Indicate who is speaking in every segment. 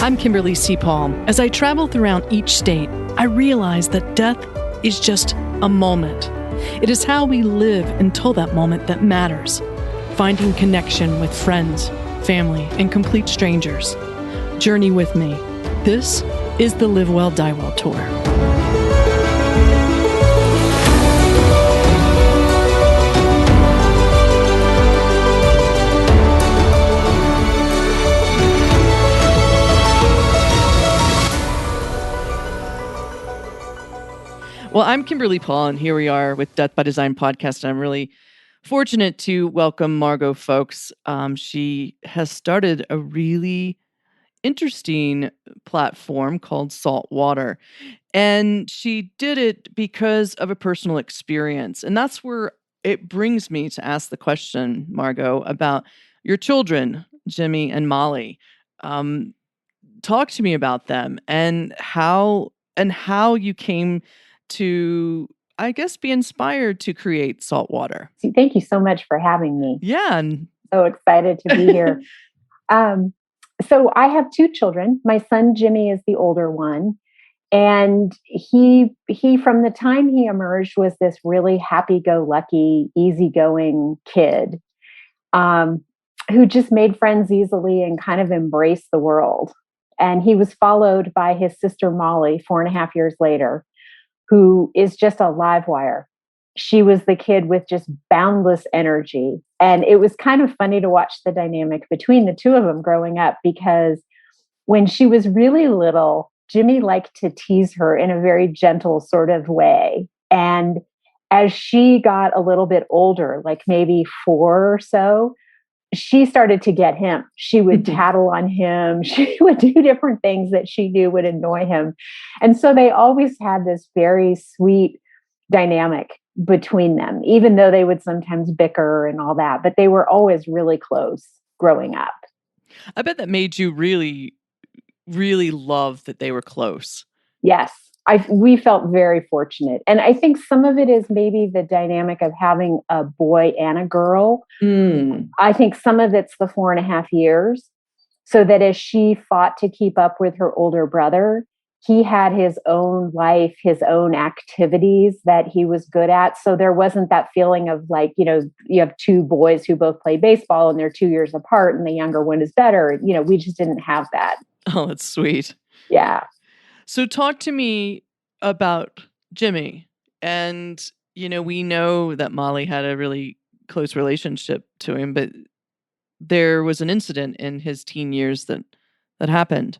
Speaker 1: I'm Kimberly C. Paul. As I travel throughout each state, I realize that death is just a moment. It is how we live until that moment that matters. Finding connection with friends, family, and complete strangers. Journey with me. This is the Live Well, Die Well Tour. Well, I'm Kimberly Paul, and here we are with Death by Design podcast, and I'm really fortunate to welcome Margo Fowke. She has started a really interesting platform called Salt Water, and she did it because of a personal experience, and that's where it brings me to ask the question, Margo, about your children, Jimmy and Molly. Talk to me about them and how you came to, I guess, be inspired to create Salt Water.
Speaker 2: Thank you so much for having me.
Speaker 1: Yeah.
Speaker 2: So excited to be here. So I have two children. My son, Jimmy, is the older one. And he from the time he emerged was this really happy-go-lucky, easygoing kid who just made friends easily and kind of embraced the world. And he was followed by his sister, Molly, 4.5 years later, who is just a live wire. She was the kid with just boundless energy. And it was kind of funny to watch the dynamic between the two of them growing up, because when she was really little, Jimmy liked to tease her in a very gentle sort of way. And as she got a little bit older, like maybe 4 or so, she started to get him. She would tattle on him. She would do different things that she knew would annoy him. And so they always had this very sweet dynamic between them, even though they would sometimes bicker and all that. But they were always really close growing up.
Speaker 1: I bet that made you really, really love that they were close.
Speaker 2: Yes. We felt very fortunate. And I think some of it is maybe the dynamic of having a boy and a girl. I think some of it's the 4.5 years. So that as she fought to keep up with her older brother, he had his own life, his own activities that he was good at. So there wasn't that feeling of like, you have two boys who both play baseball and they're 2 years apart and the younger one is better. We just didn't have that.
Speaker 1: Oh, that's sweet.
Speaker 2: Yeah.
Speaker 1: So talk to me about Jimmy. And, we know that Molly had a really close relationship to him, but there was an incident in his teen years that happened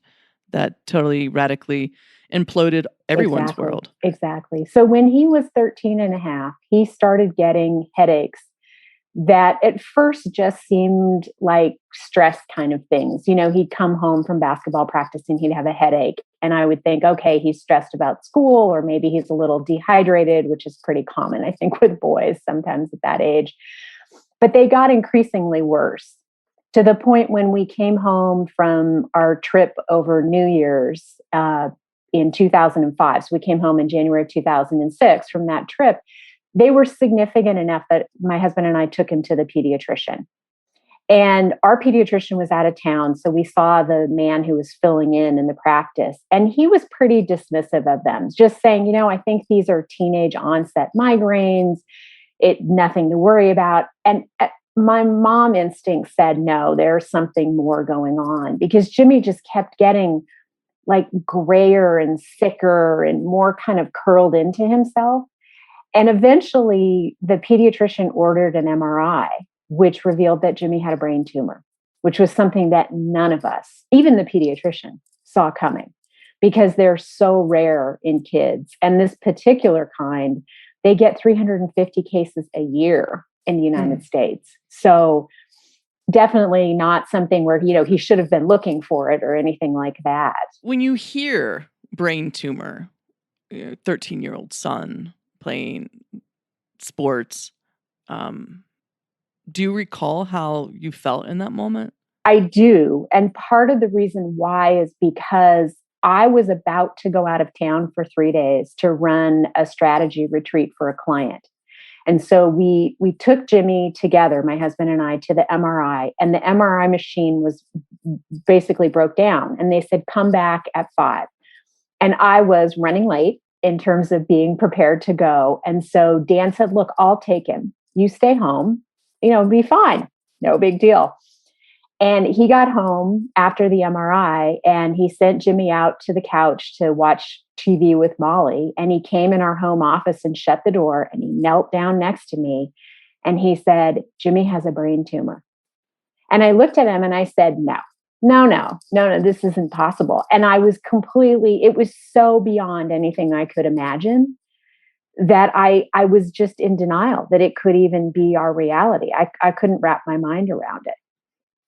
Speaker 1: that totally radically imploded everyone's world.
Speaker 2: Exactly. So when he was 13 and a half, he started getting headaches that at first just seemed like stress kind of things. He'd come home from basketball practice and he'd have a headache. And I would think, okay, he's stressed about school, or maybe he's a little dehydrated, which is pretty common, I think, with boys sometimes at that age. But they got increasingly worse, to the point when we came home from our trip over New Year's in 2005. So we came home in January of 2006 from that trip. They were significant enough that my husband and I took him to the pediatrician. And our pediatrician was out of town, so we saw the man who was filling in the practice. And he was pretty dismissive of them, just saying, I think these are teenage onset migraines. Nothing to worry about. And my mom instinct said, no, there's something more going on, because Jimmy just kept getting like grayer and sicker and more kind of curled into himself. And eventually the pediatrician ordered an MRI, which revealed that Jimmy had a brain tumor, which was something that none of us, even the pediatrician, saw coming, because they're so rare in kids. And this particular kind, they get 350 cases a year in the United States. So definitely not something where, he should have been looking for it or anything like that.
Speaker 1: When you hear brain tumor, 13-year-old son playing sports, do you recall how you felt in that moment?
Speaker 2: I do. And part of the reason why is because I was about to go out of town for 3 days to run a strategy retreat for a client. And so we took Jimmy together, my husband and I, to the MRI, and the MRI machine was basically broke down. And they said, come back at 5. And I was running late in terms of being prepared to go. And so Dan said, look, I'll take him. You stay home, be fine. No big deal. And he got home after the MRI and he sent Jimmy out to the couch to watch TV with Molly. And he came in our home office and shut the door and he knelt down next to me and he said, Jimmy has a brain tumor. And I looked at him and I said, no, this isn't possible. And I was it was so beyond anything I could imagine that I was just in denial that it could even be our reality. I couldn't wrap my mind around it.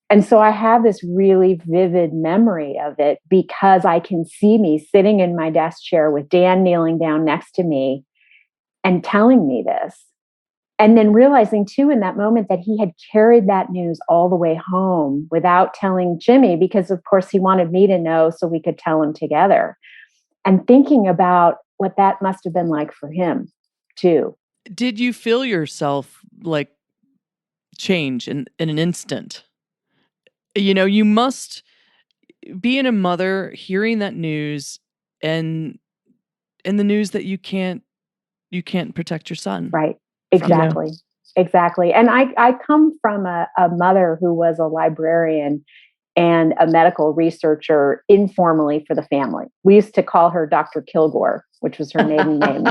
Speaker 2: And so I have this really vivid memory of it because I can see me sitting in my desk chair with Dan kneeling down next to me and telling me this. And then realizing too in that moment that he had carried that news all the way home without telling Jimmy, because of course he wanted me to know so we could tell him together. And thinking about what that must have been like for him too.
Speaker 1: Did you feel yourself like change in an instant? You must, being a mother, hearing that news and the news that you can't protect your son.
Speaker 2: Right. Exactly. Exactly. And I come from a mother who was a librarian and a medical researcher informally for the family. We used to call her Dr. Kilgore, which was her maiden name.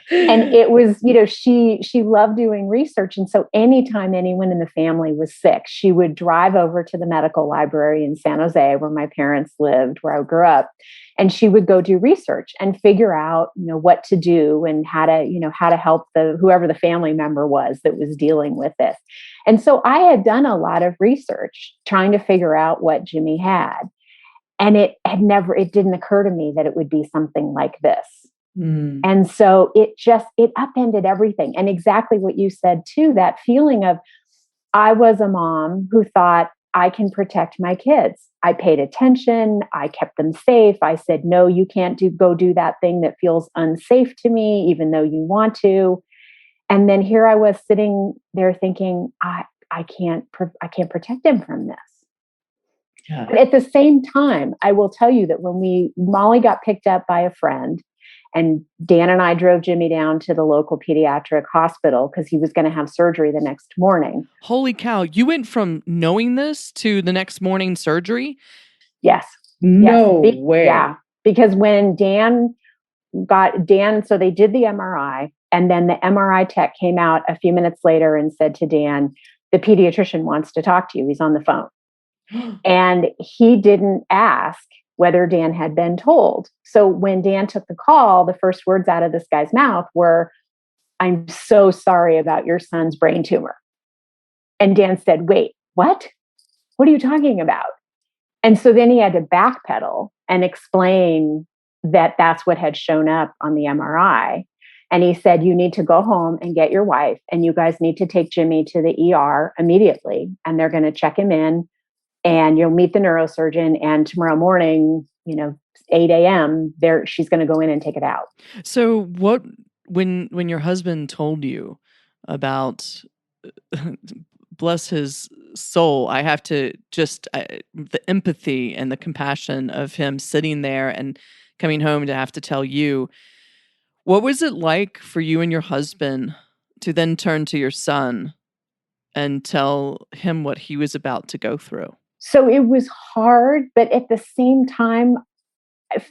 Speaker 2: And it was, she loved doing research. And so anytime anyone in the family was sick, she would drive over to the medical library in San Jose, where my parents lived, where I grew up. And she would go do research and figure out, what to do and how to help whoever the family member was that was dealing with this. And so I had done a lot of research trying to figure out what Jimmy had. And it didn't occur to me that it would be something like this. Mm. And so it upended everything. And exactly what you said too, that feeling of, I was a mom who thought I can protect my kids. I paid attention. I kept them safe. I said, no, you can't go do that thing that feels unsafe to me, even though you want to. And then here I was sitting there thinking, I can't protect him from this. Yeah. But at the same time, I will tell you that when Molly got picked up by a friend, and Dan and I drove Jimmy down to the local pediatric hospital because he was going to have surgery the next morning.
Speaker 1: Holy cow. You went from knowing this to the next morning surgery?
Speaker 2: Yes.
Speaker 3: No way.
Speaker 2: Yeah. Because when so they did the MRI, and then the MRI tech came out a few minutes later and said to Dan, the pediatrician wants to talk to you. He's on the phone. And he didn't ask whether Dan had been told. So when Dan took the call, the first words out of this guy's mouth were, I'm so sorry about your son's brain tumor. And Dan said, wait, what? What are you talking about? And so then he had to backpedal and explain that that's what had shown up on the MRI. And he said, you need to go home and get your wife, and you guys need to take Jimmy to the ER immediately. And they're going to check him in. And you'll meet the neurosurgeon, and tomorrow morning, 8 a.m., she's going to go in and take it out.
Speaker 1: So when your husband told you about, bless his soul, I have to the empathy and the compassion of him sitting there and coming home to have to tell you, what was it like for you and your husband to then turn to your son and tell him what he was about to go through?
Speaker 2: So it was hard, but at the same time,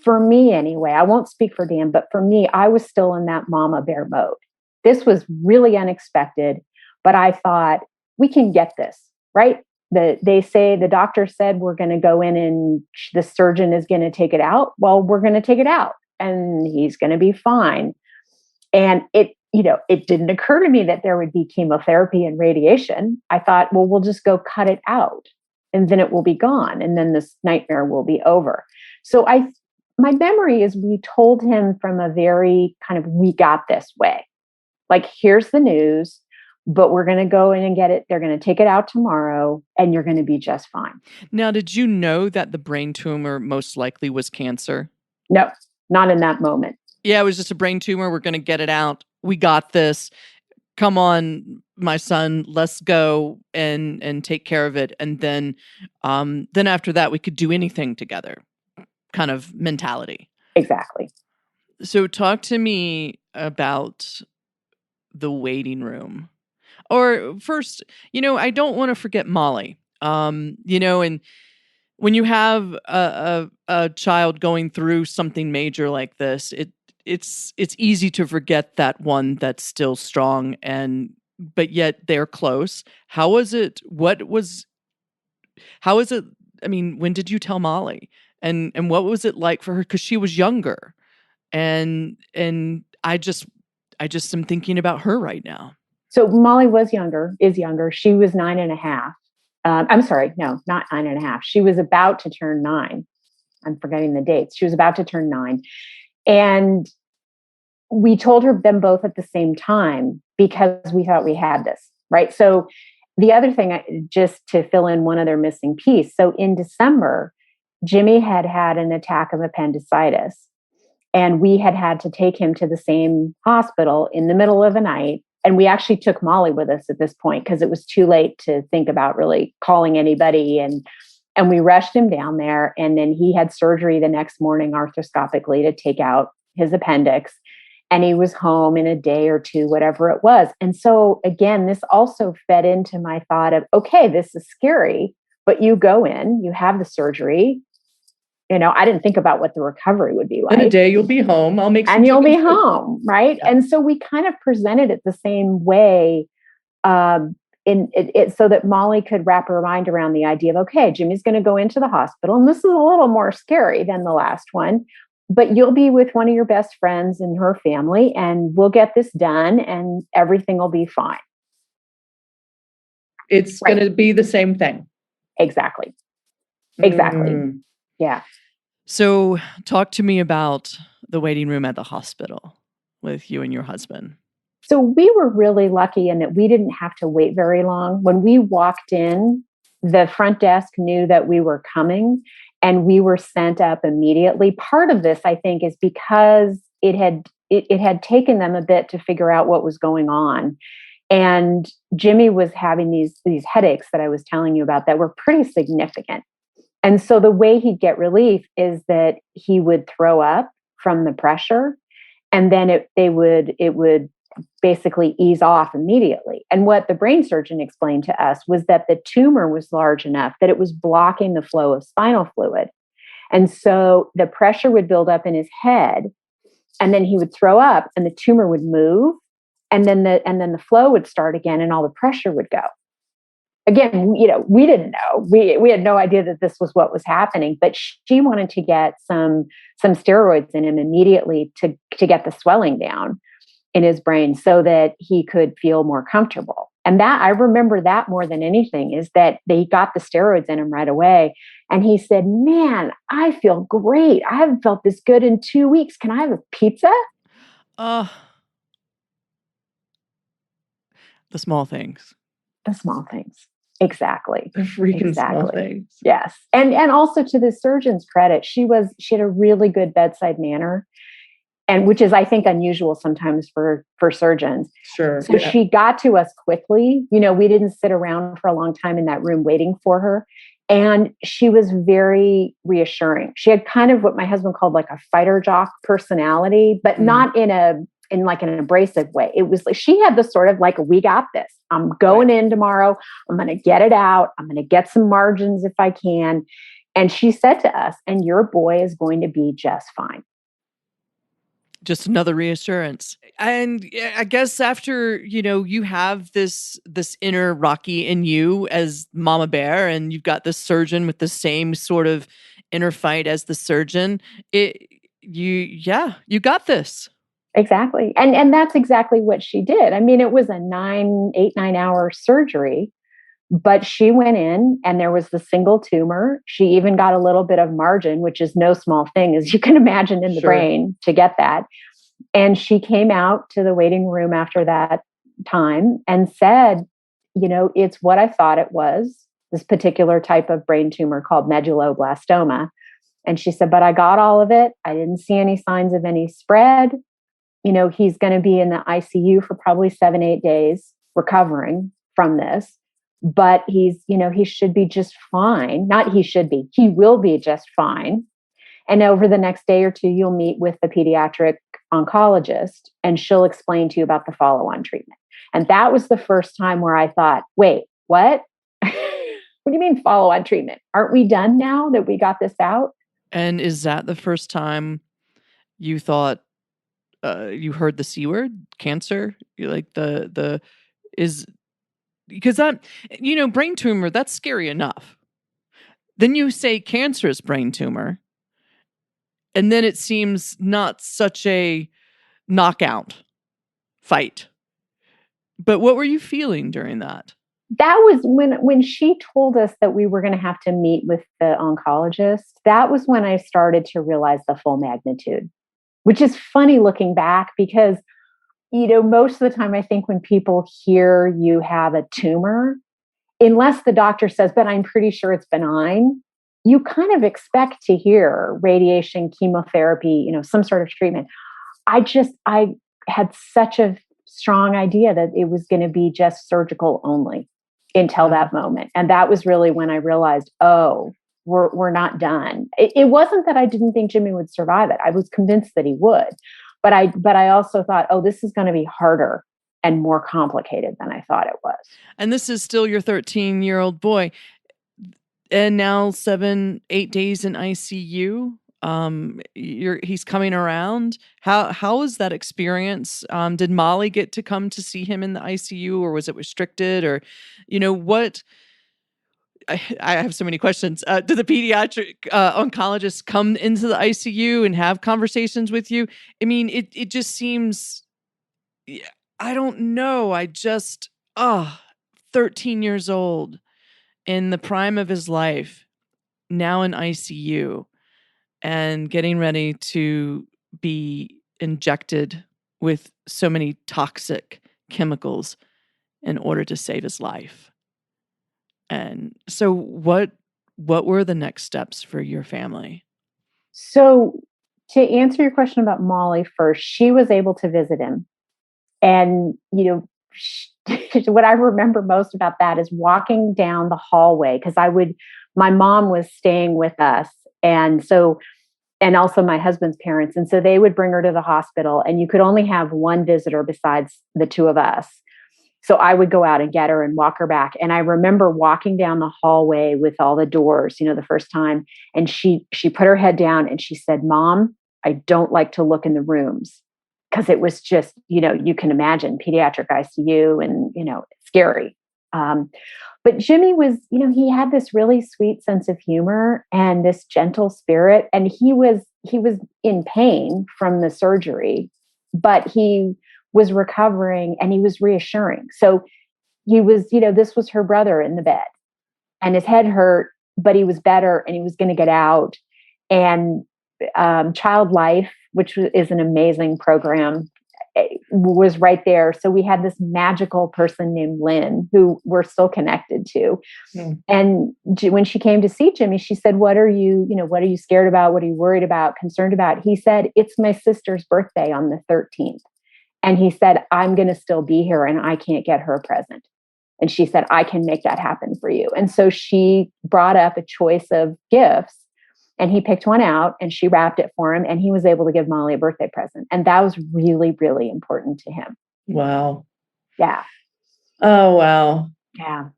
Speaker 2: for me anyway, I won't speak for Dan, but for me, I was still in that mama bear mode. This was really unexpected, but I thought, we can get this, right? The doctor said we're going to go in and the surgeon is going to take it out. Well, we're going to take it out and he's going to be fine. And it didn't occur to me that there would be chemotherapy and radiation. I thought, well, we'll just go cut it out. And then it will be gone. And then this nightmare will be over. So my memory is we told him from a very kind of, we got this way. Like, here's the news, but we're going to go in and get it. They're going to take it out tomorrow and you're going to be just fine.
Speaker 1: Now, did you know that the brain tumor most likely was cancer?
Speaker 2: No, not in that moment.
Speaker 1: Yeah, it was just a brain tumor. We're going to get it out. We got this. come on, my son, let's go and take care of it. And then after that, we could do anything together kind of mentality.
Speaker 2: Exactly.
Speaker 1: So talk to me about the waiting room. Or first, I don't want to forget Molly. And when you have a child going through something major like this, it's easy to forget that one that's still strong, but yet they're close. How is it? How is it? I mean, when did you tell Molly? And what was it like for her? Because she was younger, and I just am thinking about her right now.
Speaker 2: So Molly is younger. She was 9.5. I'm sorry, no, not 9.5. She was about to turn 9. I'm forgetting the dates. She was about to turn 9. And we told her them both at the same time because we thought we had this, right? So the other thing, just to fill in one other missing piece. So in December, Jimmy had an attack of appendicitis, and we had to take him to the same hospital in the middle of the night. And we actually took Molly with us at this point because it was too late to think about really calling anybody. And we rushed him down there. And then he had surgery the next morning arthroscopically to take out his appendix. And he was home in a day or two, whatever it was. And so again, this also fed into my thought of, okay, this is scary, but you go in, you have the surgery. I didn't think about what the recovery would be like.
Speaker 1: In a day, you'll be home. I'll make some
Speaker 2: and you'll be
Speaker 1: soup.
Speaker 2: home, right? Yeah. And so we kind of presented it the same way, in it so that Molly could wrap her mind around the idea of, okay, Jimmy's going to go into the hospital, and this is a little more scary than the last one, but you'll be with one of your best friends and her family, and we'll get this done, and everything will be fine.
Speaker 1: It's right. Going to be the same thing.
Speaker 2: Exactly. Yeah.
Speaker 1: So talk to me about the waiting room at the hospital with you and your husband.
Speaker 2: So we were really lucky in that we didn't have to wait very long. When we walked in, the front desk knew that we were coming, and we were sent up immediately. Part of this, I think, is because it had taken them a bit to figure out what was going on. And Jimmy was having these headaches that I was telling you about that were pretty significant. And so the way he'd get relief is that he would throw up from the pressure, and then it would basically ease off immediately. And what the brain surgeon explained to us was that the tumor was large enough that it was blocking the flow of spinal fluid. And so the pressure would build up in his head, and then he would throw up, and the tumor would move, and then the flow would start again, and all the pressure would go. Again, we didn't know. We had no idea that this was what was happening, but she wanted to get some steroids in him immediately to get the swelling down in his brain so that he could feel more comfortable. And that, I remember that more than anything, is that they got the steroids in him right away. And he said, "Man, I feel great. I haven't felt this good in 2 weeks. Can I have a pizza?"
Speaker 1: The small things.
Speaker 2: The small things. Exactly.
Speaker 1: The freaking small things.
Speaker 2: Yes. And also, to the surgeon's credit, she had a really good bedside manner, and which is, I think, unusual sometimes for surgeons.
Speaker 1: Sure.
Speaker 2: So she got to us quickly. We didn't sit around for a long time in that room waiting for her. And she was very reassuring. She had kind of what my husband called like a fighter jock personality, but not in like an abrasive way. It was like she had the sort of like, we got this. I'm going in tomorrow. I'm going to get it out. I'm going to get some margins if I can. And she said to us, "And your boy is going to be just fine."
Speaker 1: Just another reassurance. And I guess after, you have this inner Rocky in you as Mama Bear, and you've got the surgeon with the same sort of inner fight as the surgeon, you got this.
Speaker 2: Exactly. And that's exactly what she did. I mean, it was a 8-9 hour surgery, but she went in and there was the single tumor. She even got a little bit of margin, which is no small thing, as you can imagine, in the brain to get that. And she came out to the waiting room after that time and said, "It's what I thought it was, this particular type of brain tumor called medulloblastoma." And she said, "But I got all of it. I didn't see any signs of any spread. he's going to be in the ICU for probably 7, 8 days recovering from this, but he should be just fine. Not he should be, he will be just fine. And over the next day or two, you'll meet with the pediatric oncologist and she'll explain to you about the follow-on treatment. And that was the first time where I thought, wait, what? What do you mean follow-on treatment? Aren't we done now that we got this out?
Speaker 1: And is that the first time you thought you heard the C word, cancer? Like is because that, brain tumor, that's scary enough. Then you say cancerous brain tumor, and then it seems not such a knockout fight. But what were you feeling during that?
Speaker 2: That was when she told us that we were going to have to meet with the oncologist. That was when I started to realize the full magnitude, which is funny looking back because, most of the time I think when people hear you have a tumor, unless the doctor says, but I'm pretty sure it's benign, you kind of expect to hear radiation, chemotherapy, some sort of treatment. I had such a strong idea that it was going to be just surgical only until that moment. And that was really when I realized, oh, we're not done. It wasn't that I didn't think Jimmy would survive it. I was convinced that he would. But I also thought, oh, this is going to be harder and more complicated than I thought it was.
Speaker 1: And this is still your 13-year-old boy. And now 7, 8 days in ICU. He's coming around. How was that experience? Did Molly get to come to see him in the ICU, or was it restricted? Or, what? I have so many questions. Do the pediatric oncologists come into the ICU and have conversations with you? I mean, it just seems, I don't know. 13 years old, in the prime of his life, now in ICU, and getting ready to be injected with so many toxic chemicals in order to save his life. And so what were the next steps for your family?
Speaker 2: So to answer your question about Molly first, she was able to visit him. And, what I remember most about that is walking down the hallway, because my mom was staying with us. And also my husband's parents. And so they would bring her to the hospital, and you could only have one visitor besides the two of us. So I would go out and get her and walk her back. And I remember walking down the hallway with all the doors, the first time. And she put her head down and she said, "Mom, I don't like to look in the rooms." Because it was just, you can imagine pediatric ICU and, scary. But Jimmy was, he had this really sweet sense of humor and this gentle spirit. And he was in pain from the surgery, but he was recovering and he was reassuring. So he was, this was her brother in the bed and his head hurt, but he was better and he was going to get out. And Child Life, which is an amazing program, was right there. So we had this magical person named Lynn, who we're still connected to. Mm. And when she came to see Jimmy, she said, what are you scared about? What are you worried about, concerned about? He said, it's my sister's birthday on the 13th. And he said, I'm going to still be here and I can't get her a present. And she said, I can make that happen for you. And so she brought up a choice of gifts. And he picked one out and she wrapped it for him. And he was able to give Molly a birthday present. And that was really, really important to him.
Speaker 1: Wow.
Speaker 2: Yeah.
Speaker 1: Oh, wow.
Speaker 2: Yeah.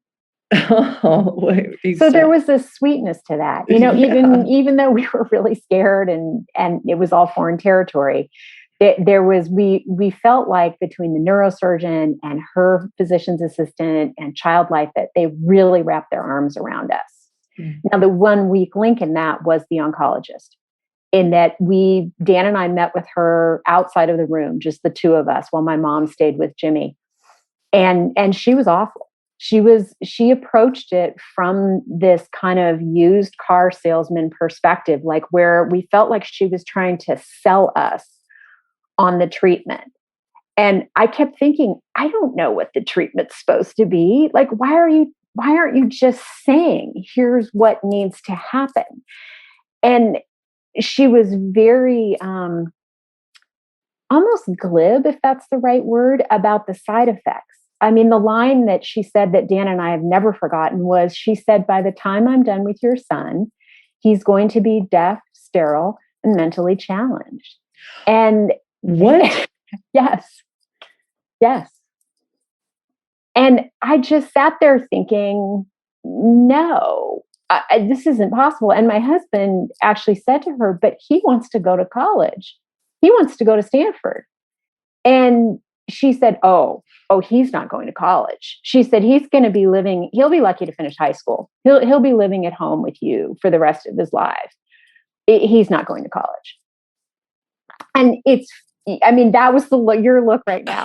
Speaker 1: Oh, wait,
Speaker 2: so there was this sweetness to that, even though we were really scared and it was all foreign territory, we felt like between the neurosurgeon and her physician's assistant and Child Life that they really wrapped their arms around us. Now, the 1 weak link in that was the oncologist, in that Dan and I met with her outside of the room, just the two of us, while my mom stayed with Jimmy. And she was awful. She approached it from this kind of used car salesman perspective, like where we felt like she was trying to sell us on the treatment. And I kept thinking, I don't know what the treatment's supposed to be. Like, why aren't you just saying, here's what needs to happen? And she was very almost glib, if that's the right word, about the side effects. I mean, the line that she said that Dan and I have never forgotten was, she said, by the time I'm done with your son, he's going to be deaf, sterile, and mentally challenged. And
Speaker 1: what?
Speaker 2: yes, yes. And I just sat there thinking, no, this isn't possible. And my husband actually said to her, but he wants to go to college. He wants to go to Stanford. And she said, he's not going to college. She said, he'll be lucky to finish high school. He'll be living at home with you for the rest of his life. He's not going to college. And that was your look right now.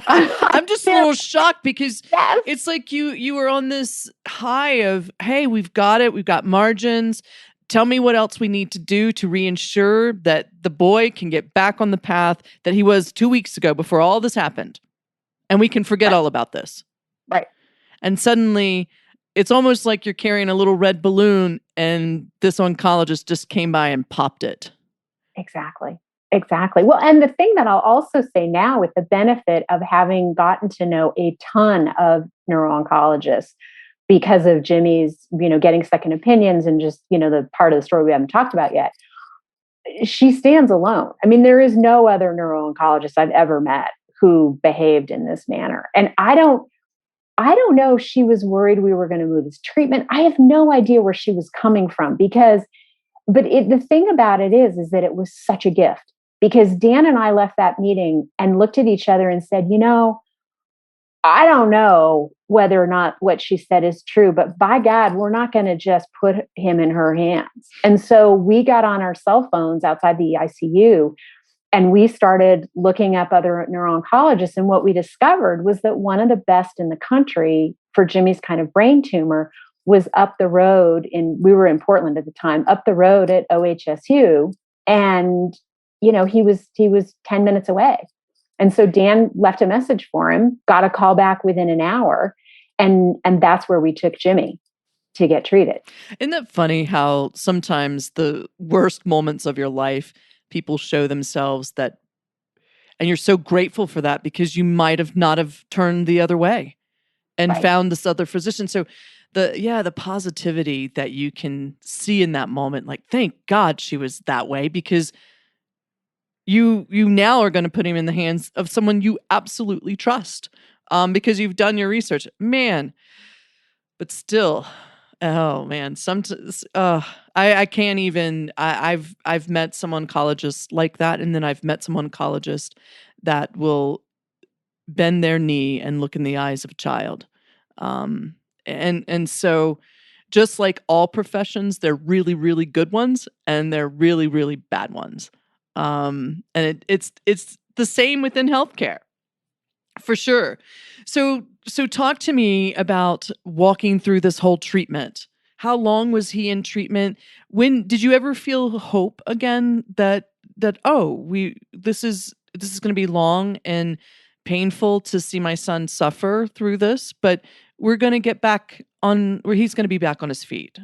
Speaker 1: I'm just a little shocked because
Speaker 2: yes.
Speaker 1: It's like you were on this high of, hey, we've got it. We've got margins. Tell me what else we need to do to reinsure that the boy can get back on the path that he was 2 weeks ago before all this happened. And we can forget all about this.
Speaker 2: Right.
Speaker 1: And suddenly it's almost like you're carrying a little red balloon and this oncologist just came by and popped it.
Speaker 2: Exactly. Well, and the thing that I'll also say now, with the benefit of having gotten to know a ton of neuro-oncologists because of Jimmy's, getting second opinions and just, the part of the story we haven't talked about yet, she stands alone. I mean, there is no other neuro-oncologist I've ever met who behaved in this manner. And I don't know if she was worried we were going to move his treatment. I have no idea where she was coming from but the thing about it is that it was such a gift, because Dan and I left that meeting and looked at each other and said, I don't know whether or not what she said is true, but by God, we're not going to just put him in her hands. And so we got on our cell phones outside the ICU and we started looking up other neuro-oncologists. And what we discovered was that one of the best in the country for Jimmy's kind of brain tumor was up the road we were in Portland at the time, up the road at OHSU. And, he was 10 minutes away. And so Dan left a message for him, got a call back within an hour. And that's where we took Jimmy to get treated.
Speaker 1: Isn't that funny how sometimes the worst moments of your life, people show themselves that, and you're so grateful for that because you might have not have turned the other way and found this other physician. So the positivity that you can see in that moment, like, thank God she was that way, because you now are going to put him in the hands of someone you absolutely trust, because you've done your research, man. But still, oh man, sometimes I can't even. I've met some oncologists like that, and then I've met some oncologists that will bend their knee and look in the eyes of a child, and so. Just like all professions, they're really, really good ones and they're really, really bad ones. And it's the same within healthcare, for sure. So talk to me about walking through this whole treatment. How long was he in treatment? When did you ever feel hope again that this is going to be long and painful to see my son suffer through this, but we're going to get back on where he's going to be back on his feet?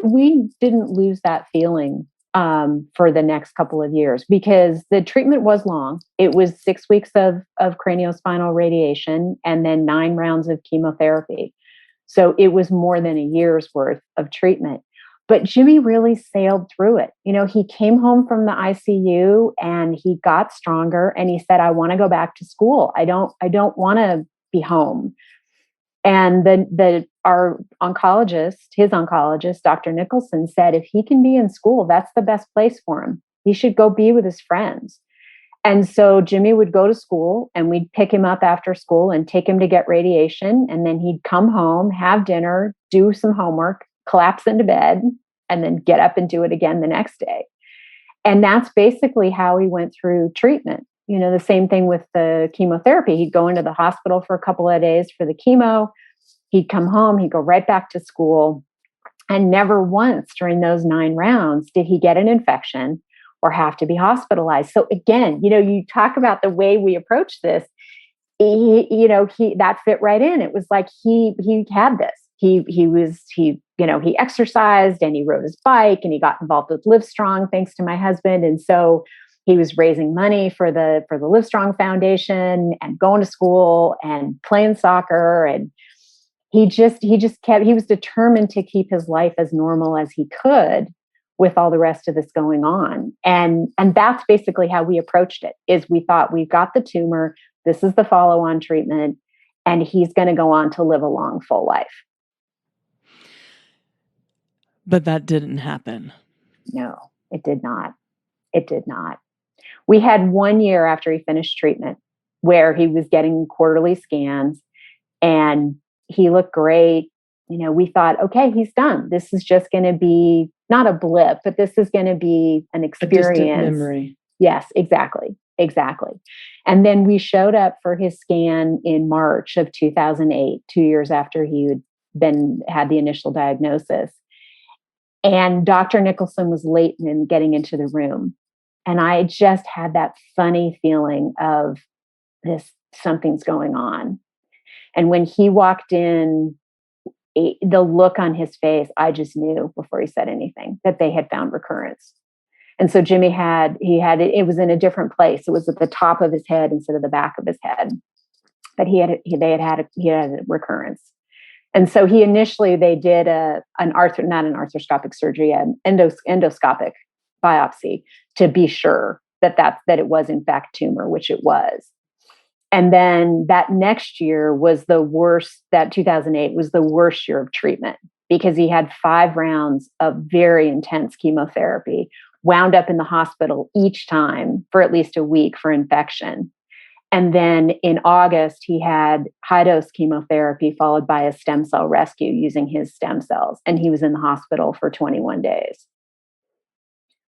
Speaker 2: We didn't lose that feeling for the next couple of years, because the treatment was long. It was 6 weeks of craniospinal radiation and then 9 rounds of chemotherapy. So it was more than a year's worth of treatment. But Jimmy really sailed through it. He came home from the ICU and he got stronger and he said, I want to go back to school. I don't want to be home. And our oncologist, his oncologist, Dr. Nicholson, said, if he can be in school, that's the best place for him. He should go be with his friends. And so Jimmy would go to school and we'd pick him up after school and take him to get radiation. And then he'd come home, have dinner, do some homework, collapse into bed, and then get up and do it again the next day. And that's basically how he went through treatment. The same thing with the chemotherapy. He'd go into the hospital for a couple of days for the chemo. He'd come home, he'd go right back to school. And never once during those 9 rounds did he get an infection or have to be hospitalized. So again, you talk about the way we approach this, that fit right in. It was like he had this. He exercised and he rode his bike and he got involved with Livestrong, thanks to my husband. And so He was raising money for the Livestrong Foundation and going to school and playing soccer. And he was determined to keep his life as normal as he could with all the rest of this going on. And that's basically how we approached it. Is we thought, we've got the tumor, this is the follow-on treatment, and he's going to go on to live a long, full life.
Speaker 1: But that didn't happen.
Speaker 2: No, it did not. It did not. We had 1 year after he finished treatment where he was getting quarterly scans and he looked great. We thought, okay, he's done. This is just going to be not a blip, but this is going to be an experience.
Speaker 1: A distant memory.
Speaker 2: Yes, exactly. Exactly. And then we showed up for his scan in March of 2008, 2 years after he had the initial diagnosis. And Dr. Nicholson was late in getting into the room. And I just had that funny feeling of something's going on. And when he walked in, the look on his face, I just knew before he said anything that they had found recurrence. And so Jimmy it was in a different place. It was at the top of his head instead of the back of his head. But he had a recurrence. And so they did not an arthroscopic surgery, an endoscopic biopsy to be sure that it was in fact tumor, which it was. And then that next year was the worst. That 2008 was the worst year of treatment because he had 5 rounds of very intense chemotherapy, wound up in the hospital each time for at least a week for infection. And then in August, he had high-dose chemotherapy followed by a stem cell rescue using his stem cells. And he was in the hospital for 21 days.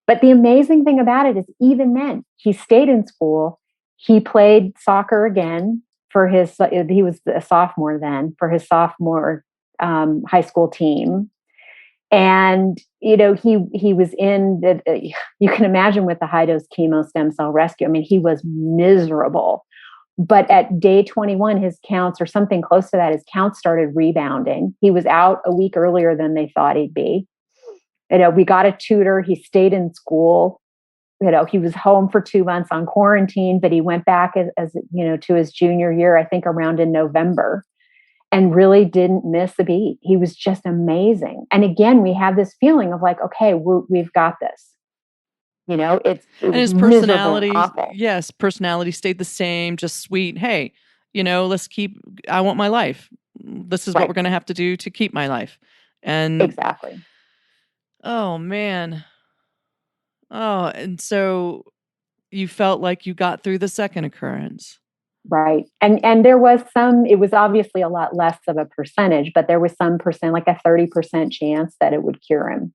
Speaker 2: But the amazing thing about it is even then, he stayed in school. He played soccer again he was a sophomore then, for his sophomore high school team. And, he was you can imagine with the high-dose chemo stem cell rescue, I mean, he was miserable. But at day 21, his counts, or something close to that, his counts started rebounding. He was out a week earlier than they thought he'd be. We got a tutor. He stayed in school. He was home for 2 months on quarantine, but he went back as to his junior year, I think around in November, and really didn't miss a beat. He was just amazing. And again, we have this feeling of like, okay, we've got this.
Speaker 1: And his personality, yes, personality stayed the same, just sweet. Hey, I want my life. This is what we're going to have to do to keep my life. And
Speaker 2: exactly.
Speaker 1: Oh, man. Oh, and so you felt like you got through the second occurrence.
Speaker 2: Right. And there was it was obviously a lot less of a percentage, but there was some percent, like a 30% chance that it would cure him.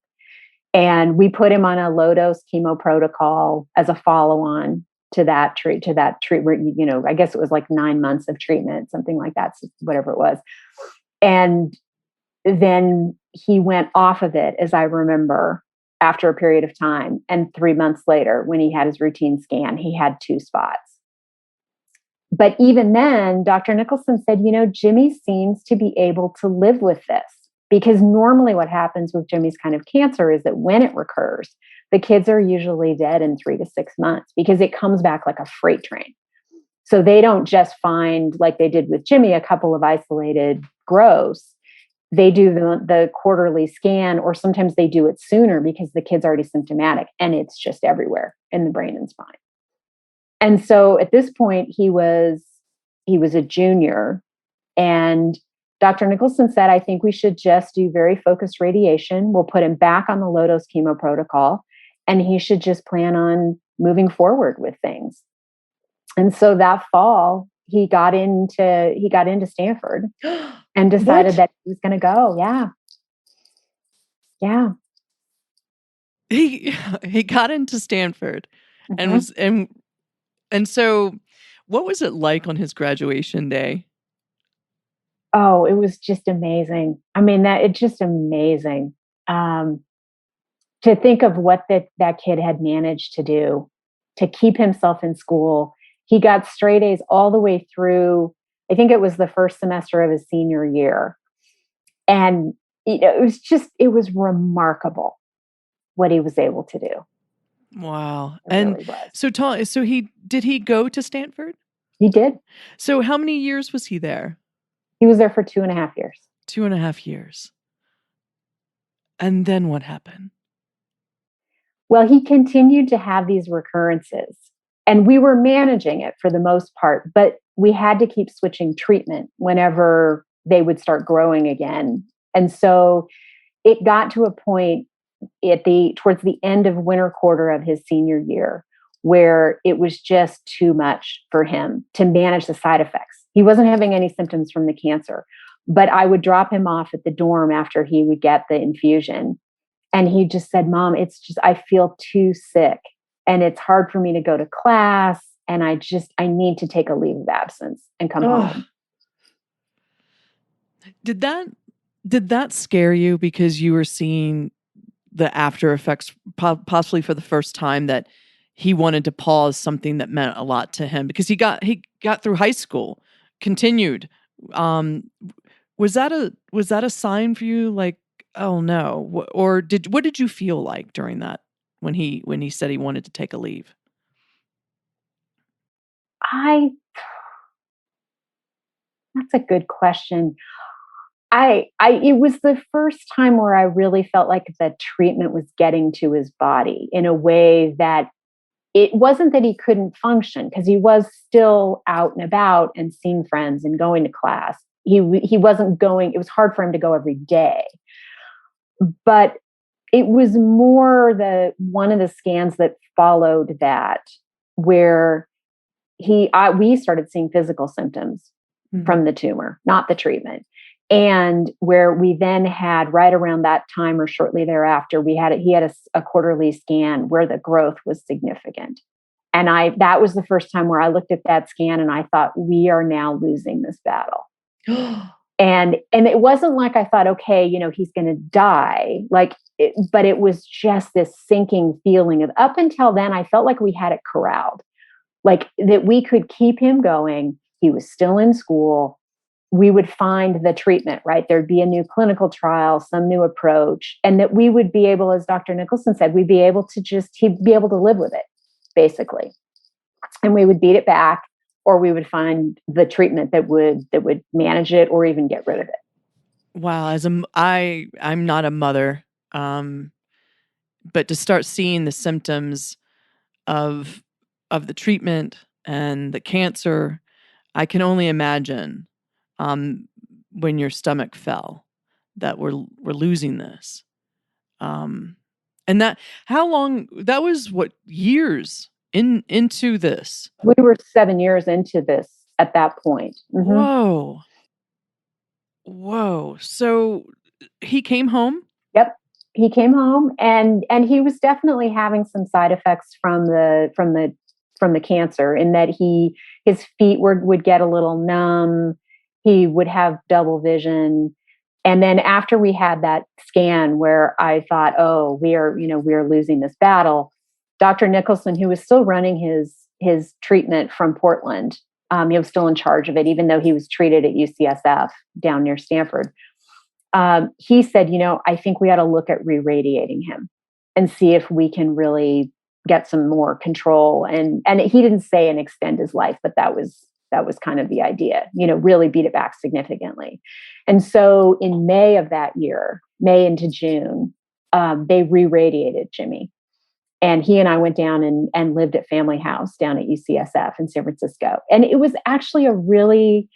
Speaker 2: And we put him on a low-dose chemo protocol as a follow-on to that treatment. I guess it was like 9 months of treatment, something like that, whatever it was. And then he went off of it, as I remember, after a period of time. And 3 months later, when he had his routine scan, he had 2 spots. But even then, Dr. Nicholson said, Jimmy seems to be able to live with this. Because normally what happens with Jimmy's kind of cancer is that when it recurs, the kids are usually dead in 3 to 6 months because it comes back like a freight train. So they don't just find, like they did with Jimmy, a couple of isolated growths. They do the quarterly scan, or sometimes they do it sooner because the kid's already symptomatic and it's just everywhere in the brain and spine. And so at this point, he was a junior, and Dr. Nicholson said, I think we should just do very focused radiation. We'll put him back on the low-dose chemo protocol, and he should just plan on moving forward with things. And so that fall, he got into Stanford and decided that he was going to go. Yeah. Yeah.
Speaker 1: He got into Stanford and so what was it like on his graduation day?
Speaker 2: Oh, it was just amazing. I mean, it's just amazing to think of what that kid had managed to do to keep himself in school. He got straight A's all the way through. I think it was the first semester of his senior year. And it was remarkable what he was able to do.
Speaker 1: Wow.
Speaker 2: It
Speaker 1: And
Speaker 2: really was.
Speaker 1: so he go to Stanford?
Speaker 2: He did.
Speaker 1: So how many years was he there?
Speaker 2: He was there for 2.5 years.
Speaker 1: 2.5 years. And then what happened?
Speaker 2: Well, he continued to have these recurrences, and we were managing it for the most part, but we had to keep switching treatment whenever they would start growing again. And so it got to a point towards the end of winter quarter of his senior year where it was just too much for him to manage the side effects. He wasn't having any symptoms from the cancer, but I would drop him off at the dorm after he would get the infusion. And he just said, Mom, it's just, I feel too sick and it's hard for me to go to class. And I need to take a leave of absence and come
Speaker 1: Ugh.
Speaker 2: home.
Speaker 1: Did that scare you because you were seeing the after effects possibly for the first time, that he wanted to pause something that meant a lot to him because he got through high school, continued. Um, was that a sign for you, like, oh no, or what did you feel like during that when he said he wanted to take a leave?
Speaker 2: I That's a good question. It was the first time where I really felt like the treatment was getting to his body in a way that it wasn't that he couldn't function, because he was still out and about and seeing friends and going to class. He wasn't going. It was hard for him to go every day, but it was more the one of the scans that followed that where we started seeing physical symptoms from the tumor, not the treatment. And where we then had right around that time or shortly thereafter, he had a quarterly scan where the growth was significant. And that was the first time where I looked at that scan and I thought, we are now losing this battle. And it wasn't like I thought, okay, he's going to die, but it was just this sinking feeling of, up until then, I felt like we had it corralled, like that we could keep him going. He was still in school. We would find the treatment, right? There'd be a new clinical trial, some new approach, and that we would be able, as Dr. Nicholson said, he'd be able to live with it, basically. And we would beat it back, or we would find the treatment that would manage it or even get rid of it.
Speaker 1: Wow, I'm not a mother, but to start seeing the symptoms of the treatment and the cancer, I can only imagine, when your stomach fell, that we're losing this. And how long that was? What years into this?
Speaker 2: We were 7 years into this at that point. Mm-hmm.
Speaker 1: Whoa. So he came home.
Speaker 2: Yep. He came home, and he was definitely having some side effects from the cancer, in that his feet would get a little numb. He would have double vision. And then after we had that scan where I thought, oh, we are losing this battle, Dr. Nicholson, who was still running his treatment from Portland, he was still in charge of it, even though he was treated at UCSF down near Stanford. He said, I think we ought to look at re-radiating him and see if we can really get some more control. And he didn't say and extend his life, but that was kind of the idea, really beat it back significantly. And so in May of that year, May into June, they re-radiated Jimmy. And he and I went down and lived at Family House down at UCSF in San Francisco. And it was actually a really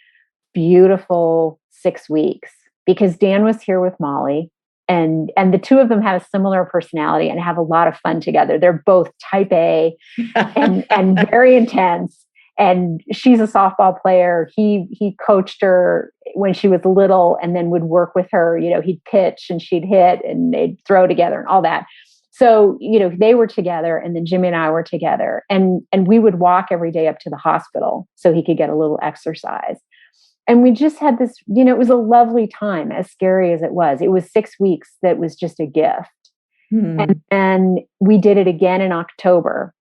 Speaker 2: beautiful 6 weeks, because Dan was here with Molly, and the two of them have a similar personality and have a lot of fun together. They're both type A and very intense. And she's a softball player. He coached her when she was little, and then would work with her. He'd pitch and she'd hit, and they'd throw together and all that. So, they were together, and then Jimmy and I were together, and we would walk every day up to the hospital so he could get a little exercise. And we just had this, it was a lovely time, as scary as it was. It was 6 weeks that was just a gift. And then we did it again in October,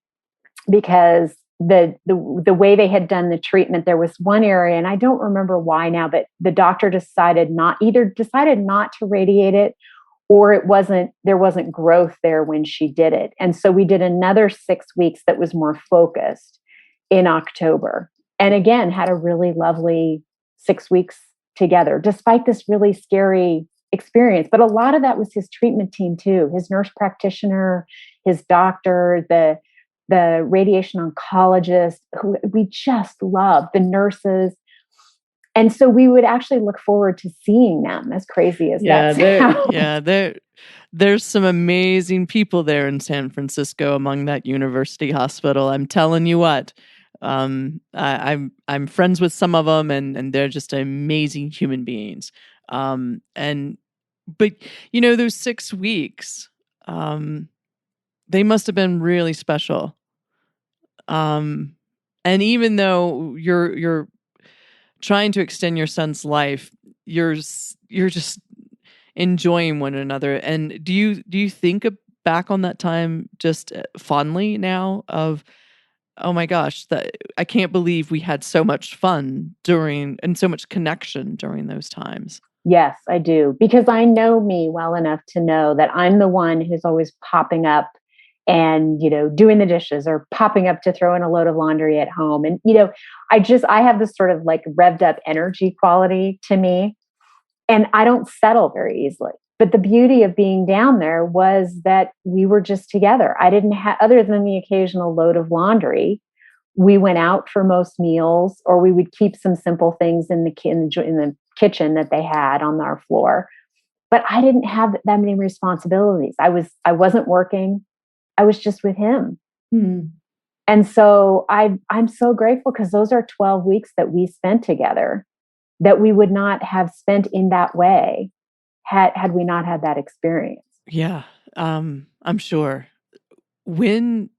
Speaker 2: because the way they had done the treatment, there was one area, and I don't remember why now, but the doctor decided not to radiate it, or there wasn't growth there when she did it. And so we did another 6 weeks that was more focused in October. And again, had a really lovely 6 weeks together, despite this really scary experience. But a lot of that was his treatment team too, his nurse practitioner, his doctor, the radiation oncologist, who we just loved, the nurses. And so we would actually look forward to seeing them, as crazy as that sounds.
Speaker 1: There's some amazing people there in San Francisco among that university hospital. I'm telling you what. I'm friends with some of them, and they're just amazing human beings. But those 6 weeks, they must have been really special. And even though you're trying to extend your son's life, you're just enjoying one another. And do you think back on that time just fondly now of, oh my gosh, that I can't believe we had so much fun and so much connection during those times?
Speaker 2: Yes, I do. Because I know me well enough to know that I'm the one who's always popping up and, doing the dishes, or popping up to throw in a load of laundry at home. And, I have this sort of like revved up energy quality to me, and I don't settle very easily. But the beauty of being down there was that we were just together. I didn't have, other than the occasional load of laundry, we went out for most meals, or we would keep some simple things in the kitchen that they had on our floor. But I didn't have that many responsibilities. I wasn't working. I was just with him.
Speaker 1: Mm-hmm.
Speaker 2: And so I'm so grateful, because those are 12 weeks that we spent together that we would not have spent in that way had we not had that experience.
Speaker 1: Yeah, I'm sure. When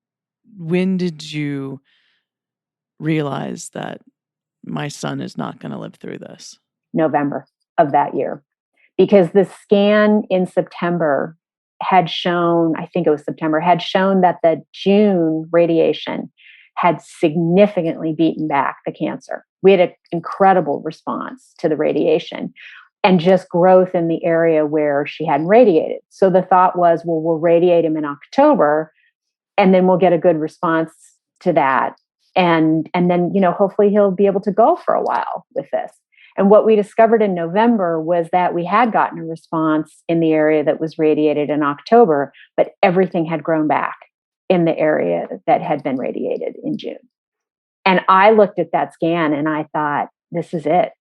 Speaker 1: did you realize that my son is not going to live through this?
Speaker 2: November of that year, because the scan in September had shown, I think it was September, had shown that the June radiation had significantly beaten back the cancer. We had an incredible response to the radiation, and just growth in the area where she hadn't radiated. So the thought was, well, we'll radiate him in October, and then we'll get a good response to that. And then, hopefully he'll be able to go for a while with this. And what we discovered in November was that we had gotten a response in the area that was radiated in October, but everything had grown back in the area that had been radiated in June. And I looked at that scan and I thought, this is it.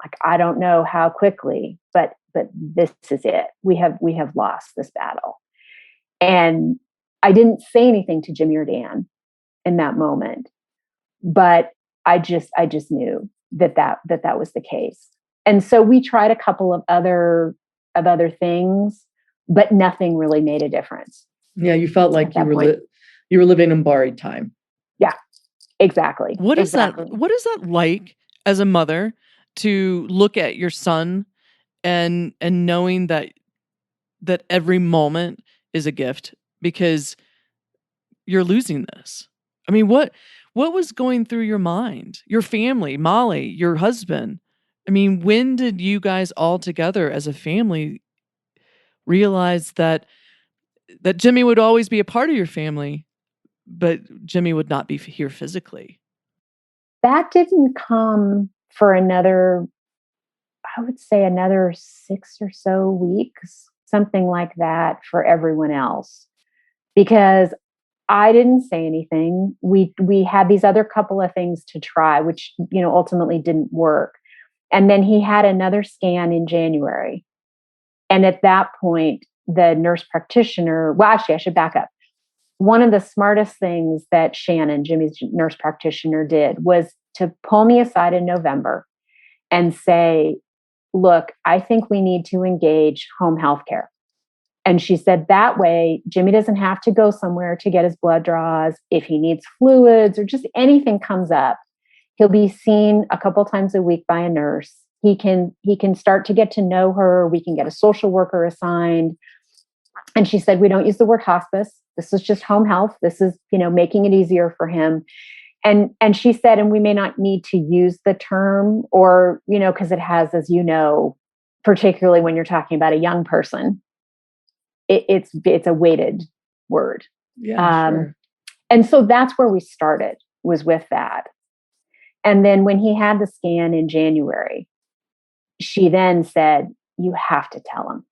Speaker 2: Like, I don't know how quickly, but this is it. We have lost this battle. And I didn't say anything to Jimmy or Dan in that moment, but I just knew that was the case. And so we tried a couple of other things, but nothing really made a difference.
Speaker 1: Yeah, you felt like you were living in borrowed time.
Speaker 2: Yeah, exactly.
Speaker 1: What is that like as a mother, to look at your son and knowing that every moment is a gift, because you're losing this? I mean, what was going through your mind, your family, Molly, your husband? I mean, when did you guys all together as a family realize that Jimmy would always be a part of your family, but Jimmy would not be here physically?
Speaker 2: That didn't come for another 6 or so weeks, something like that, for everyone else, because I didn't say anything. We had these other couple of things to try, which, ultimately didn't work. And then he had another scan in January. And at that point, the nurse practitioner, well, actually, I should back up. One of the smartest things that Shannon, Jimmy's nurse practitioner, did was to pull me aside in November and say, look, I think we need to engage home health care. And she said, that way, Jimmy doesn't have to go somewhere to get his blood draws. If he needs fluids or just anything comes up, he'll be seen a couple times a week by a nurse. He can start to get to know her. We can get a social worker assigned. And she said, we don't use the word hospice. This is just home health. This is, making it easier for him. And she said, and we may not need to use the term, or, because it has, as you know, particularly when you're talking about a young person, it's a weighted word.
Speaker 1: Yeah, sure.
Speaker 2: And so that's where we started, was with that. And then when he had the scan in January, she then said, you have to tell him.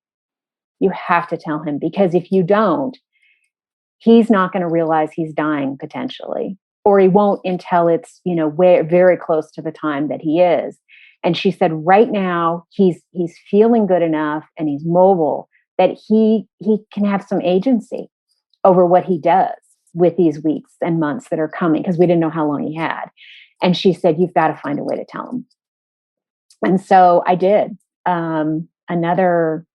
Speaker 2: You have to tell him, because if you don't, he's not going to realize he's dying potentially, or he won't until it's, very close to the time that he is. And she said, right now he's feeling good enough and he's mobile that he can have some agency over what he does with these weeks and months that are coming, because we didn't know how long he had. And she said, you've got to find a way to tell him. And so I did. Another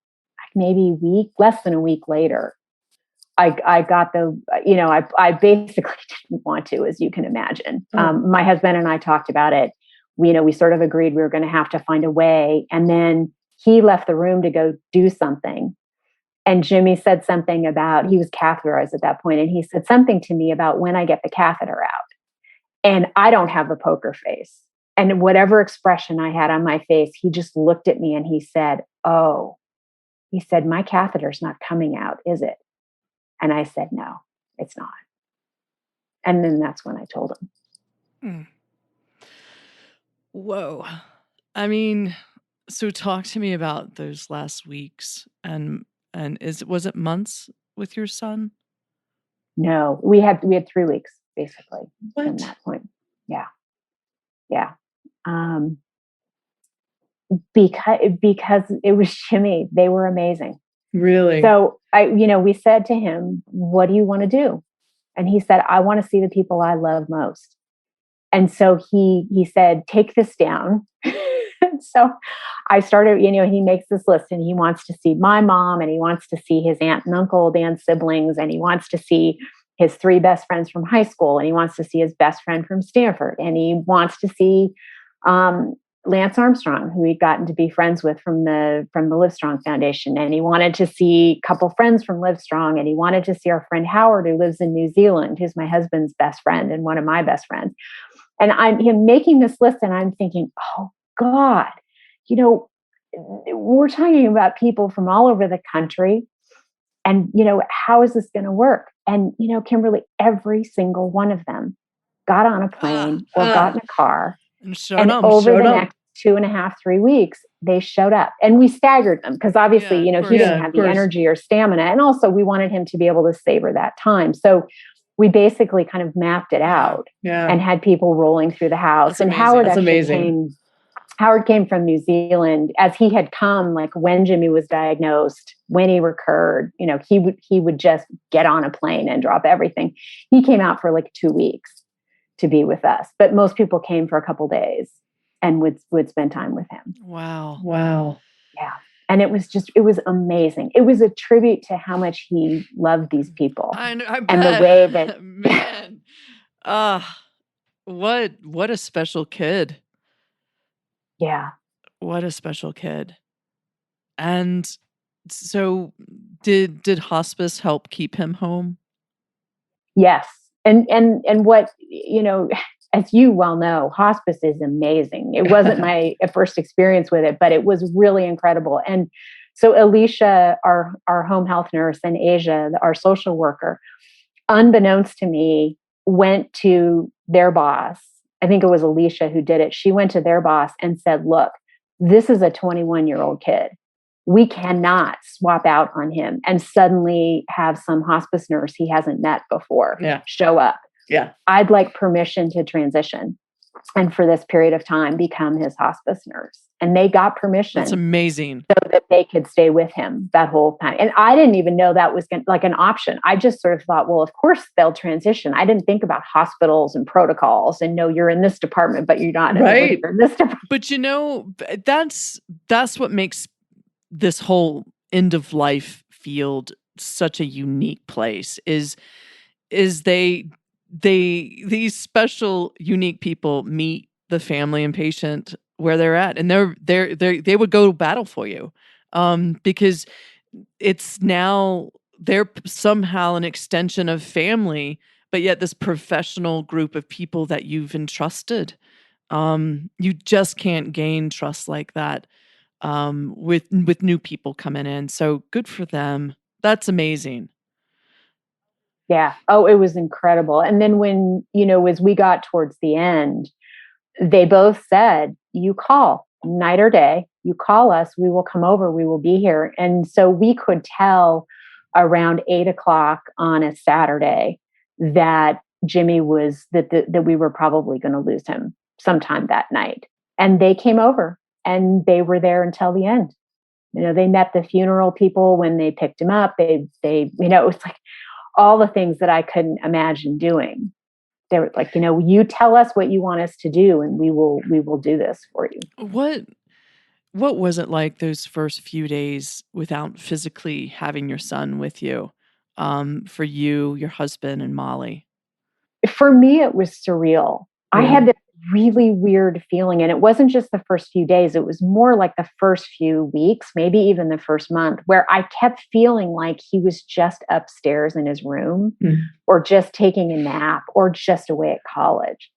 Speaker 2: maybe less than a week later, I got I basically didn't want to, as you can imagine. My husband and I talked about it. We sort of agreed we were going to have to find a way. And then he left the room to go do something. And Jimmy said something about, he was catheterized at that point, and he said something to me about when I get the catheter out. And I don't have a poker face. And whatever expression I had on my face, he just looked at me and he said, oh, he said, my catheter's not coming out, is it? And I said, no, it's not. And then that's when I told him.
Speaker 1: Mm. Whoa. I mean, so talk to me about those last weeks, and was it months with your son?
Speaker 2: No, we had 3 weeks basically from
Speaker 1: What?
Speaker 2: that point. Yeah. Yeah. Because it was Jimmy, they were amazing.
Speaker 1: Really?
Speaker 2: So we said to him, what do you want to do? And he said, I want to see the people I love most. And so he said, take this down. So I started, he makes this list, and he wants to see my mom, and he wants to see his aunt and uncle and siblings, and he wants to see his 3 best friends from high school, and he wants to see his best friend from Stanford, and he wants to see Lance Armstrong, who he'd gotten to be friends with from the Livestrong Foundation. And he wanted to see a couple friends from Livestrong, and he wanted to see our friend Howard, who lives in New Zealand, who's my husband's best friend and one of my best friends. And I'm him making this list, and I'm thinking, oh God, we're talking about people from all over the country. And, how is this going to work? And, Kimberly, every single one of them got on a plane or got in a car. And over the next 2.5, 3 weeks, they showed up, and we staggered them because obviously, he didn't have the energy or stamina. And also we wanted him to be able to savor that time. So we basically kind of mapped it out and had people rolling through the house. And Howard Howard came from New Zealand, as he had come, like when Jimmy was diagnosed, when he recurred, he would just get on a plane and drop everything. He came out for like 2 weeks to be with us, but most people came for a couple days and would spend time with him.
Speaker 1: Wow.
Speaker 2: Yeah. And it was amazing. It was a tribute to how much he loved these people.
Speaker 1: I bet.
Speaker 2: And the way that,
Speaker 1: man, what a special kid.
Speaker 2: Yeah.
Speaker 1: What a special kid. And so did hospice help keep him home?
Speaker 2: Yes. And what, as you well know, hospice is amazing. It wasn't my first experience with it, but it was really incredible. And so Alicia, our home health nurse, and Asia, our social worker, unbeknownst to me, went to their boss. I think it was Alicia who did it. She went to their boss and said, look, this is a 21-year-old kid. We cannot swap out on him and suddenly have some hospice nurse he hasn't met before show up.
Speaker 1: Yeah.
Speaker 2: I'd like permission to transition and for this period of time become his hospice nurse. And they got permission.
Speaker 1: That's amazing.
Speaker 2: So that they could stay with him that whole time. And I didn't even know that was like an option. I just sort of thought, well, of course they'll transition. I didn't think about hospitals and protocols and no, you're in this department, but you're not
Speaker 1: right.
Speaker 2: You're in this department.
Speaker 1: But that's what makes this whole end of life field such a unique place is these special unique people meet the family and patient where they're at, and they would go to battle for you because it's now they're somehow an extension of family, but yet this professional group of people that you've entrusted. You just can't gain trust like that with new people coming in. So good for them. That's amazing.
Speaker 2: Yeah. Oh, it was incredible. And then when, as we got towards the end, they both said, you call night or day, you call us, we will come over, we will be here. And so we could tell around 8 o'clock on a Saturday that Jimmy was, that we were probably going to lose him sometime that night. And they came over and they were there until the end. They met the funeral people when they picked him up. They, it was like all the things that I couldn't imagine doing. They were like, you tell us what you want us to do and we will do this for you.
Speaker 1: What was it like those first few days without physically having your son with you, for you, your husband, and Molly?
Speaker 2: For me, it was surreal.
Speaker 1: Yeah.
Speaker 2: I had this really weird feeling, and it wasn't just the first few days. It was more like the first few weeks, maybe even the first month, where I kept feeling like he was just upstairs in his room or just taking a nap or just away at college.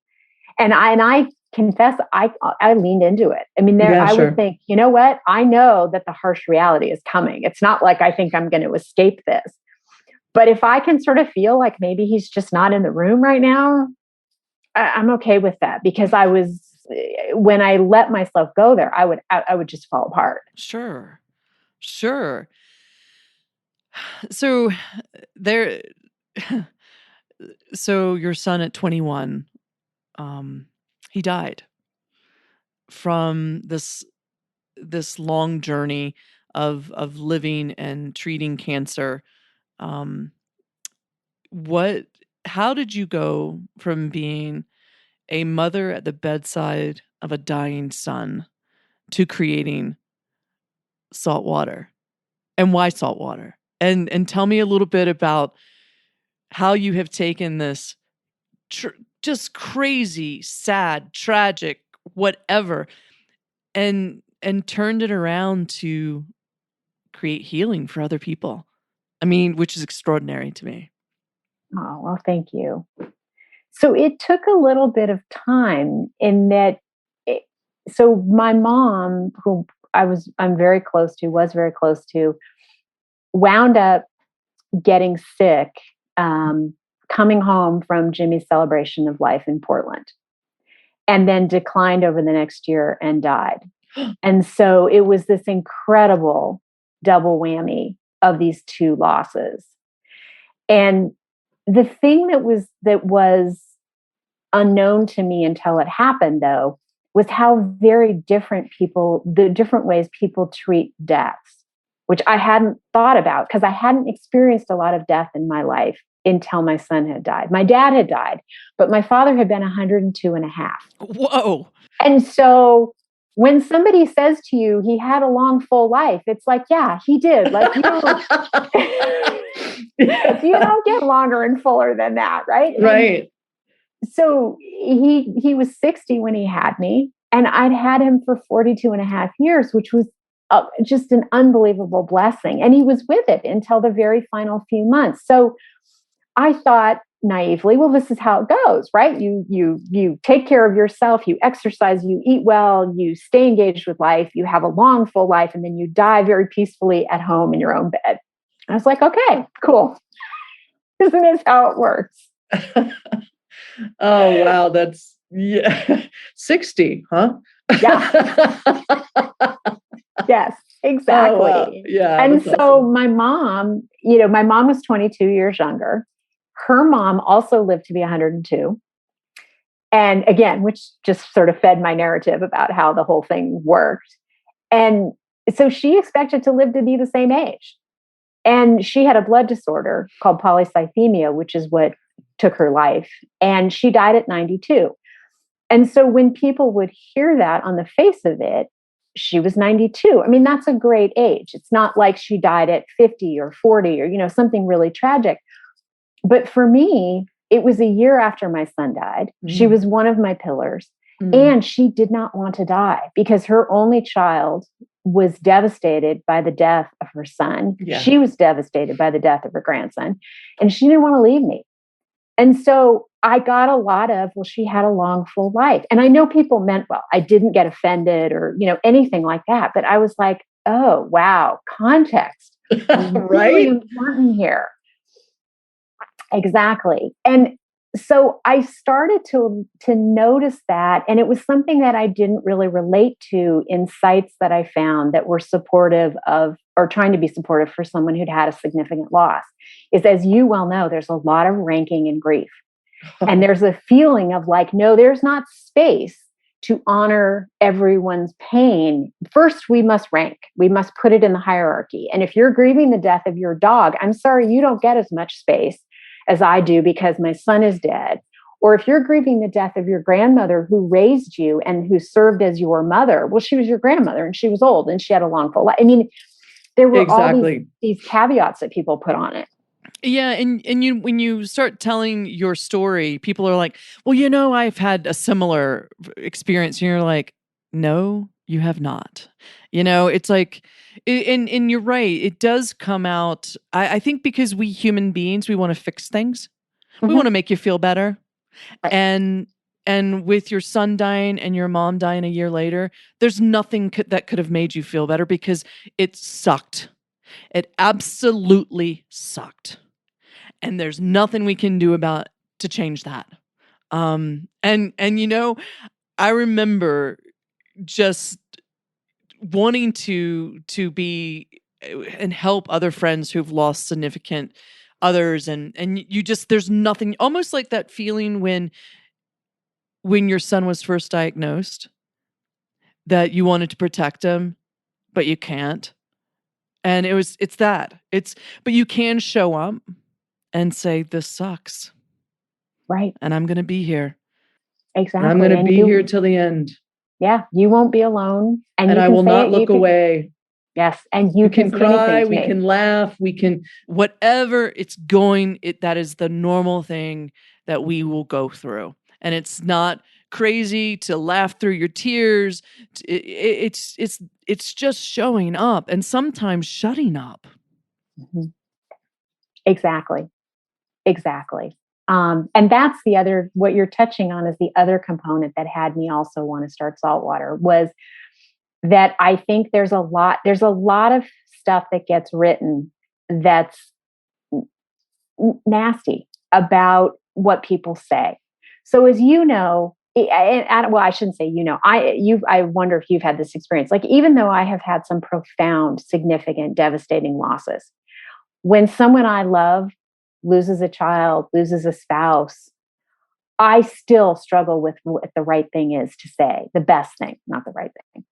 Speaker 2: And I confess, I leaned into it. I mean, I would think, you know what? I know that the harsh reality is coming. It's not like I think I'm going to escape this. But if I can sort of feel like maybe he's just not in the room right now, I'm okay with that, because when I let myself go there, I would just fall apart.
Speaker 1: Sure. So there, so your son at 21, he died from this long journey of living and treating cancer. Um, how did you go from being a mother at the bedside of a dying son to creating salt water? And why salt water? And tell me a little bit about how you have taken this just crazy, sad, tragic, whatever, and turned it around to create healing for other people. I mean, which is extraordinary to me.
Speaker 2: Oh, well, thank you. So it took a little bit of time in that. So my mom, who I'm very close to, was very close to, wound up getting sick, coming home from Jimmy's celebration of life in Portland, and then declined over the next year and died. And so it was this incredible double whammy of these two losses. And the thing that was unknown to me until it happened, though, was how very the different ways people treat deaths, which I hadn't thought about because I hadn't experienced a lot of death in my life until my son had died. My dad had died, but my father had been 102 and a half.
Speaker 1: Whoa.
Speaker 2: And so when somebody says to you, he had a long, full life, it's like, yeah, he did. Like, you don't get longer and fuller than that, right?
Speaker 1: Right.
Speaker 2: And so he was 60 when he had me, and I'd had him for 42 and a half years, which was just an unbelievable blessing. And he was with it until the very final few months. So I thought naively, well, this is how it goes, right? You take care of yourself, you exercise, you eat well, you stay engaged with life, you have a long, full life, and then you die very peacefully at home in your own bed. I was like, okay, cool. Isn't this how it works?
Speaker 1: Oh, wow. That's 60, huh?
Speaker 2: Yeah. Yes, exactly.
Speaker 1: Oh, wow. Yeah.
Speaker 2: And so awesome. My mom was 22 years younger. Her mom also lived to be 102. And again, which just sort of fed my narrative about how the whole thing worked. And so she expected to live to be the same age. And she had a blood disorder called polycythemia, which is what took her life. And she died at 92. And so when people would hear that on the face of it, she was 92. I mean, that's a great age. It's not like she died at 50 or 40 or, something really tragic. But for me, it was a year after my son died. Mm-hmm. She was one of my pillars. Mm-hmm. And she did not want to die because her only child was devastated by the death of her son. Yeah. She was devastated by the death of her grandson. And she didn't want to leave me. And so I got a lot of, well, she had a long, full life. And I know people meant well. I didn't get offended or, anything like that. But I was like, oh, wow, context, really
Speaker 1: Right?
Speaker 2: important here. Exactly. And so I started to notice that, and it was something that I didn't really relate to in sites that I found that were supportive of, or trying to be supportive for someone who'd had a significant loss. Is, as you well know, there's a lot of ranking in grief. And there's a feeling of like, no, there's not space to honor everyone's pain. First, we must rank. We must put it in the hierarchy. And if you're grieving the death of your dog, I'm sorry, you don't get as much space as I do because my son is dead. Or if you're grieving the death of your grandmother who raised you and who served as your mother, well, she was your grandmother and she was old and she had a long full life. I mean, there were all
Speaker 1: Exactly.
Speaker 2: these caveats that people put on it.
Speaker 1: Yeah, and you when you start telling your story, people are like, "Well, you know, I've had a similar experience." And you're like, "No, you have not." You know, it's like, and you're right. It does come out. I think because we human beings, we want to fix things. We want
Speaker 2: Mm-hmm.
Speaker 1: to make you feel better.
Speaker 2: Right.
Speaker 1: And with your son dying and your mom dying a year later, there's nothing that could have made you feel better because it sucked. It absolutely sucked, and there's nothing we can do about to change that. And you know, I remember just wanting to be and help other friends who've lost significant others, and you just, there's nothing, almost like that feeling when your son was first diagnosed, that you wanted to protect him but you can't. And it's that, it's, but you can show up and say, this sucks,
Speaker 2: Right.
Speaker 1: and I'm going to be here. And I'm going
Speaker 2: Exactly.
Speaker 1: to
Speaker 2: And
Speaker 1: be
Speaker 2: you,
Speaker 1: here till the end.
Speaker 2: yeah, you won't be alone. And
Speaker 1: And
Speaker 2: you
Speaker 1: I
Speaker 2: can
Speaker 1: will
Speaker 2: say
Speaker 1: not
Speaker 2: it. You
Speaker 1: look
Speaker 2: can,
Speaker 1: away.
Speaker 2: yes. And you
Speaker 1: We
Speaker 2: can
Speaker 1: can
Speaker 2: say anything
Speaker 1: cry,
Speaker 2: to
Speaker 1: we
Speaker 2: me.
Speaker 1: can laugh, we can, whatever it's going, that is the normal thing that we will go through. And it's not crazy to laugh through your tears. It's just showing up and sometimes shutting up.
Speaker 2: Mm-hmm. Exactly. Exactly. And that's the other, what you're touching on is the other component that had me also want to start saltwater, was that I think there's a lot of stuff that gets written that's nasty about what people say. So as you know, well, I shouldn't say, you know, I wonder if you've had this experience. Like, even though I have had some profound, significant, devastating losses, when someone I love loses a child, loses a spouse, I still struggle with what the right thing is to say, the best thing, not the right thing.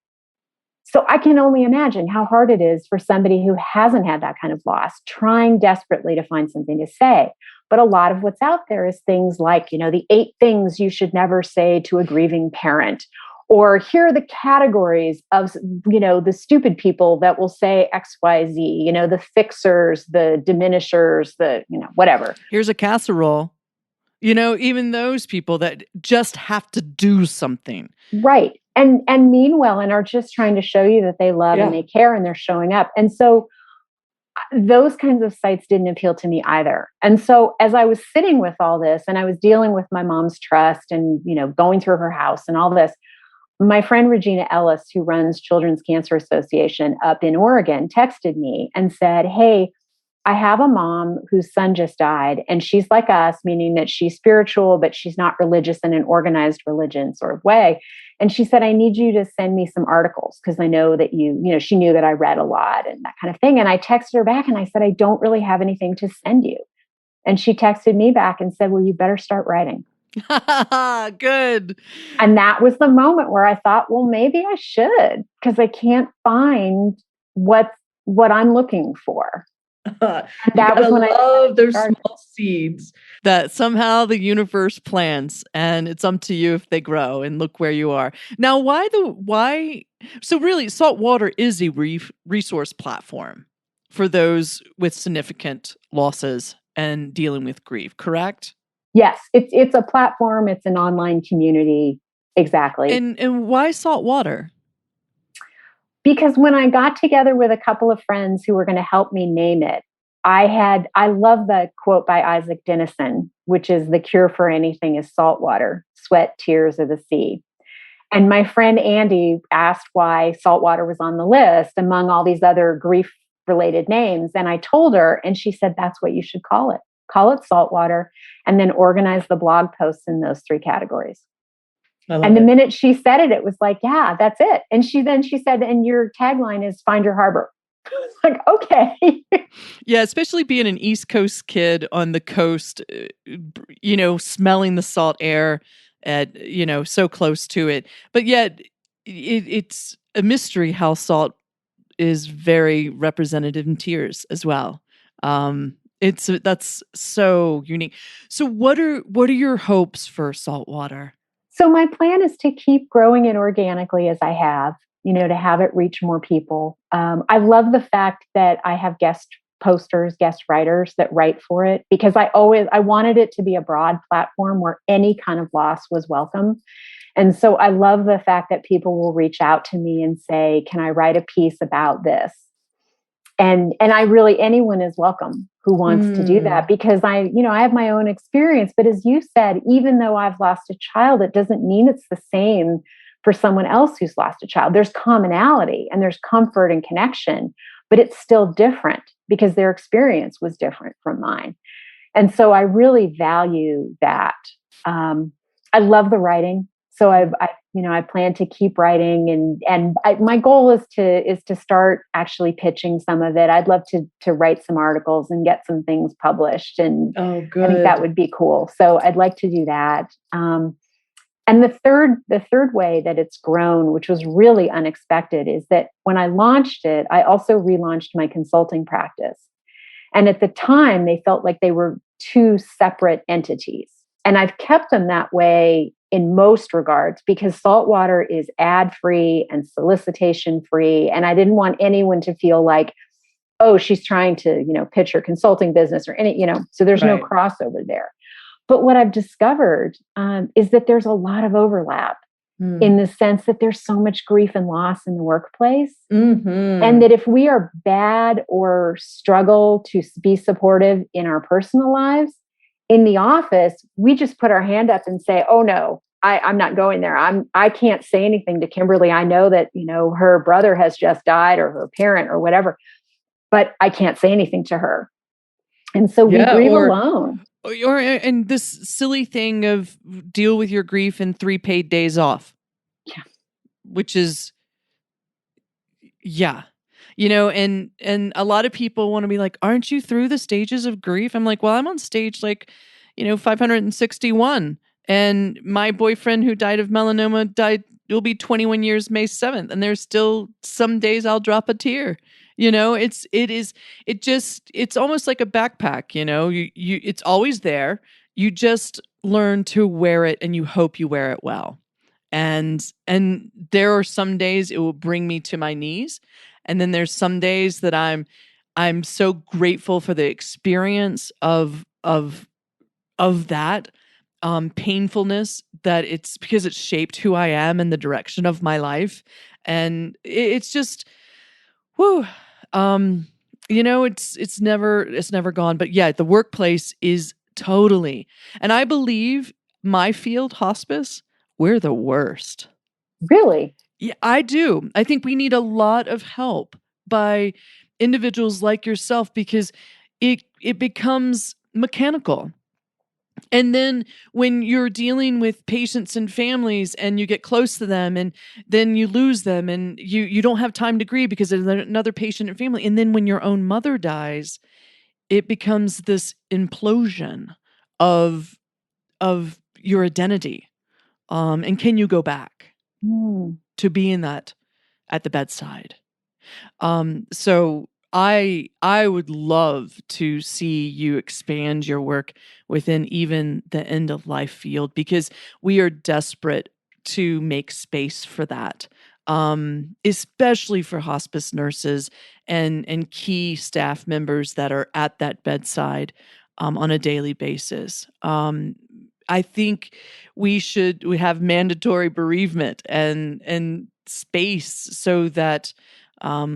Speaker 2: So I can only imagine how hard it is for somebody who hasn't had that kind of loss, trying desperately to find something to say. But a lot of what's out there is things like, you know, the 8 things you should never say to a grieving parent, or here are the categories of, you know, the stupid people that will say XYZ, you know, the fixers, the diminishers, the, you know, whatever.
Speaker 1: Here's a casserole. You know, even those people that just have to do something.
Speaker 2: Right. And mean well and are just trying to show you that they love and
Speaker 1: Yeah.
Speaker 2: they care and they're showing up. And so those kinds of sites didn't appeal to me either. And so as I was sitting with all this and I was dealing with my mom's trust and, you know, going through her house and all this, my friend Regina Ellis, who runs Children's Cancer Association up in Oregon, texted me and said, "Hey, I have a mom whose son just died, and she's like us, meaning that she's spiritual, but she's not religious in an organized religion sort of way. And she said, I need you to send me some articles because I know that you know, she knew that I read a lot and that kind of thing." And I texted her back and I said, "I don't really have anything to send you." And she texted me back and said, "Well, you better start writing."
Speaker 1: Good.
Speaker 2: And that was the moment where I thought, well, maybe I should, because I can't find what I'm looking for. And
Speaker 1: You
Speaker 2: that
Speaker 1: gotta
Speaker 2: was when I
Speaker 1: love those
Speaker 2: started.
Speaker 1: small seeds that somehow the universe plants, and it's up to you if they grow. And look where you are now. Why? So really, Saltwater is a resource platform for those with significant losses and dealing with grief. Correct?
Speaker 2: Yes, it's a platform. It's an online community. Exactly.
Speaker 1: And why Saltwater?
Speaker 2: Because when I got together with a couple of friends who were going to help me name it, I love the quote by Isaac Dinesen, which is, "The cure for anything is salt water, sweat, tears, or the sea." And my friend Andy asked why saltwater was on the list among all these other grief related names. And I told her, and she said, that's what you should call it. Call it saltwater, and then organize the blog posts in those three categories.
Speaker 1: I love
Speaker 2: And the
Speaker 1: it.
Speaker 2: minute she said it, it was like, yeah, that's it. And she said, and your tagline is find your harbor. Like, okay.
Speaker 1: Yeah, especially being an East Coast kid on the coast, smelling the salt air at, so close to it. But yet it's a mystery how salt is very representative in tears as well. That's so unique. So what are your hopes for saltwater?
Speaker 2: So my plan is to keep growing it organically as I have, to have it reach more people. I love the fact that I have guest posters, guest writers that write for it, because I wanted it to be a broad platform where any kind of loss was welcome. And so I love the fact that people will reach out to me and say, can I write a piece about this? And I really, anyone is welcome who wants to do that, because I have my own experience. But as you said, even though I've lost a child, it doesn't mean it's the same for someone else who's lost a child. There's commonality and there's comfort and connection, but it's still different because their experience was different from mine. And so I really value that. I love the writing. So I plan to keep writing, my goal is to start actually pitching some of it. I'd love to write some articles and get some things published, and
Speaker 1: Oh,
Speaker 2: I think that
Speaker 1: good.
Speaker 2: would be cool. So I'd like to do that. And the third way that it's grown, which was really unexpected, is that when I launched it, I also relaunched my consulting practice. And at the time, they felt like they were two separate entities. And I've kept them that way in most regards, because saltwater is ad free and solicitation free. And I didn't want anyone to feel like, oh, she's trying to, pitch her consulting business or so there's no
Speaker 1: Right.
Speaker 2: crossover there. But what I've discovered is that there's a lot of overlap in the sense that there's so much grief and loss in the workplace. And that if we are bad or struggle to be supportive in our personal lives, in the office, we just put our hand up and say, oh no, I'm not going there. I can't say anything to Kimberly. I know that, her brother has just died, or her parent or whatever, but I can't say anything to her. And so we
Speaker 1: Yeah,
Speaker 2: grieve alone.
Speaker 1: and this silly thing of deal with your grief in 3 paid days off.
Speaker 2: Yeah.
Speaker 1: Which is, yeah. And a lot of people want to be like, aren't you through the stages of grief? I'm like, well, I'm on stage 561. And my boyfriend who died of melanoma will be 21 years May 7th. And there's still some days I'll drop a tear. It's almost like a backpack, it's always there. You just learn to wear it, and you hope you wear it well. And there are some days it will bring me to my knees, and then there's some days that I'm so grateful for the experience of that painfulness, that it's because it shaped who I am and the direction of my life. And it's just, whew, it's never gone. But yeah, the workplace is totally, and I believe my field, hospice, we're the worst.
Speaker 2: Really?
Speaker 1: Yeah, I do. I think we need a lot of help by individuals like yourself, because it becomes mechanical. And then when you're dealing with patients and families and you get close to them, and then you lose them, and you don't have time to grieve because there's another patient and family. And then when your own mother dies, it becomes this implosion of of your identity. And can you go back to being that at the bedside? So I would love to see you expand your work within even the end of life field, because we are desperate to make space for that. Especially for hospice nurses and key staff members that are at that bedside on a daily basis. I think we have mandatory bereavement and space, so that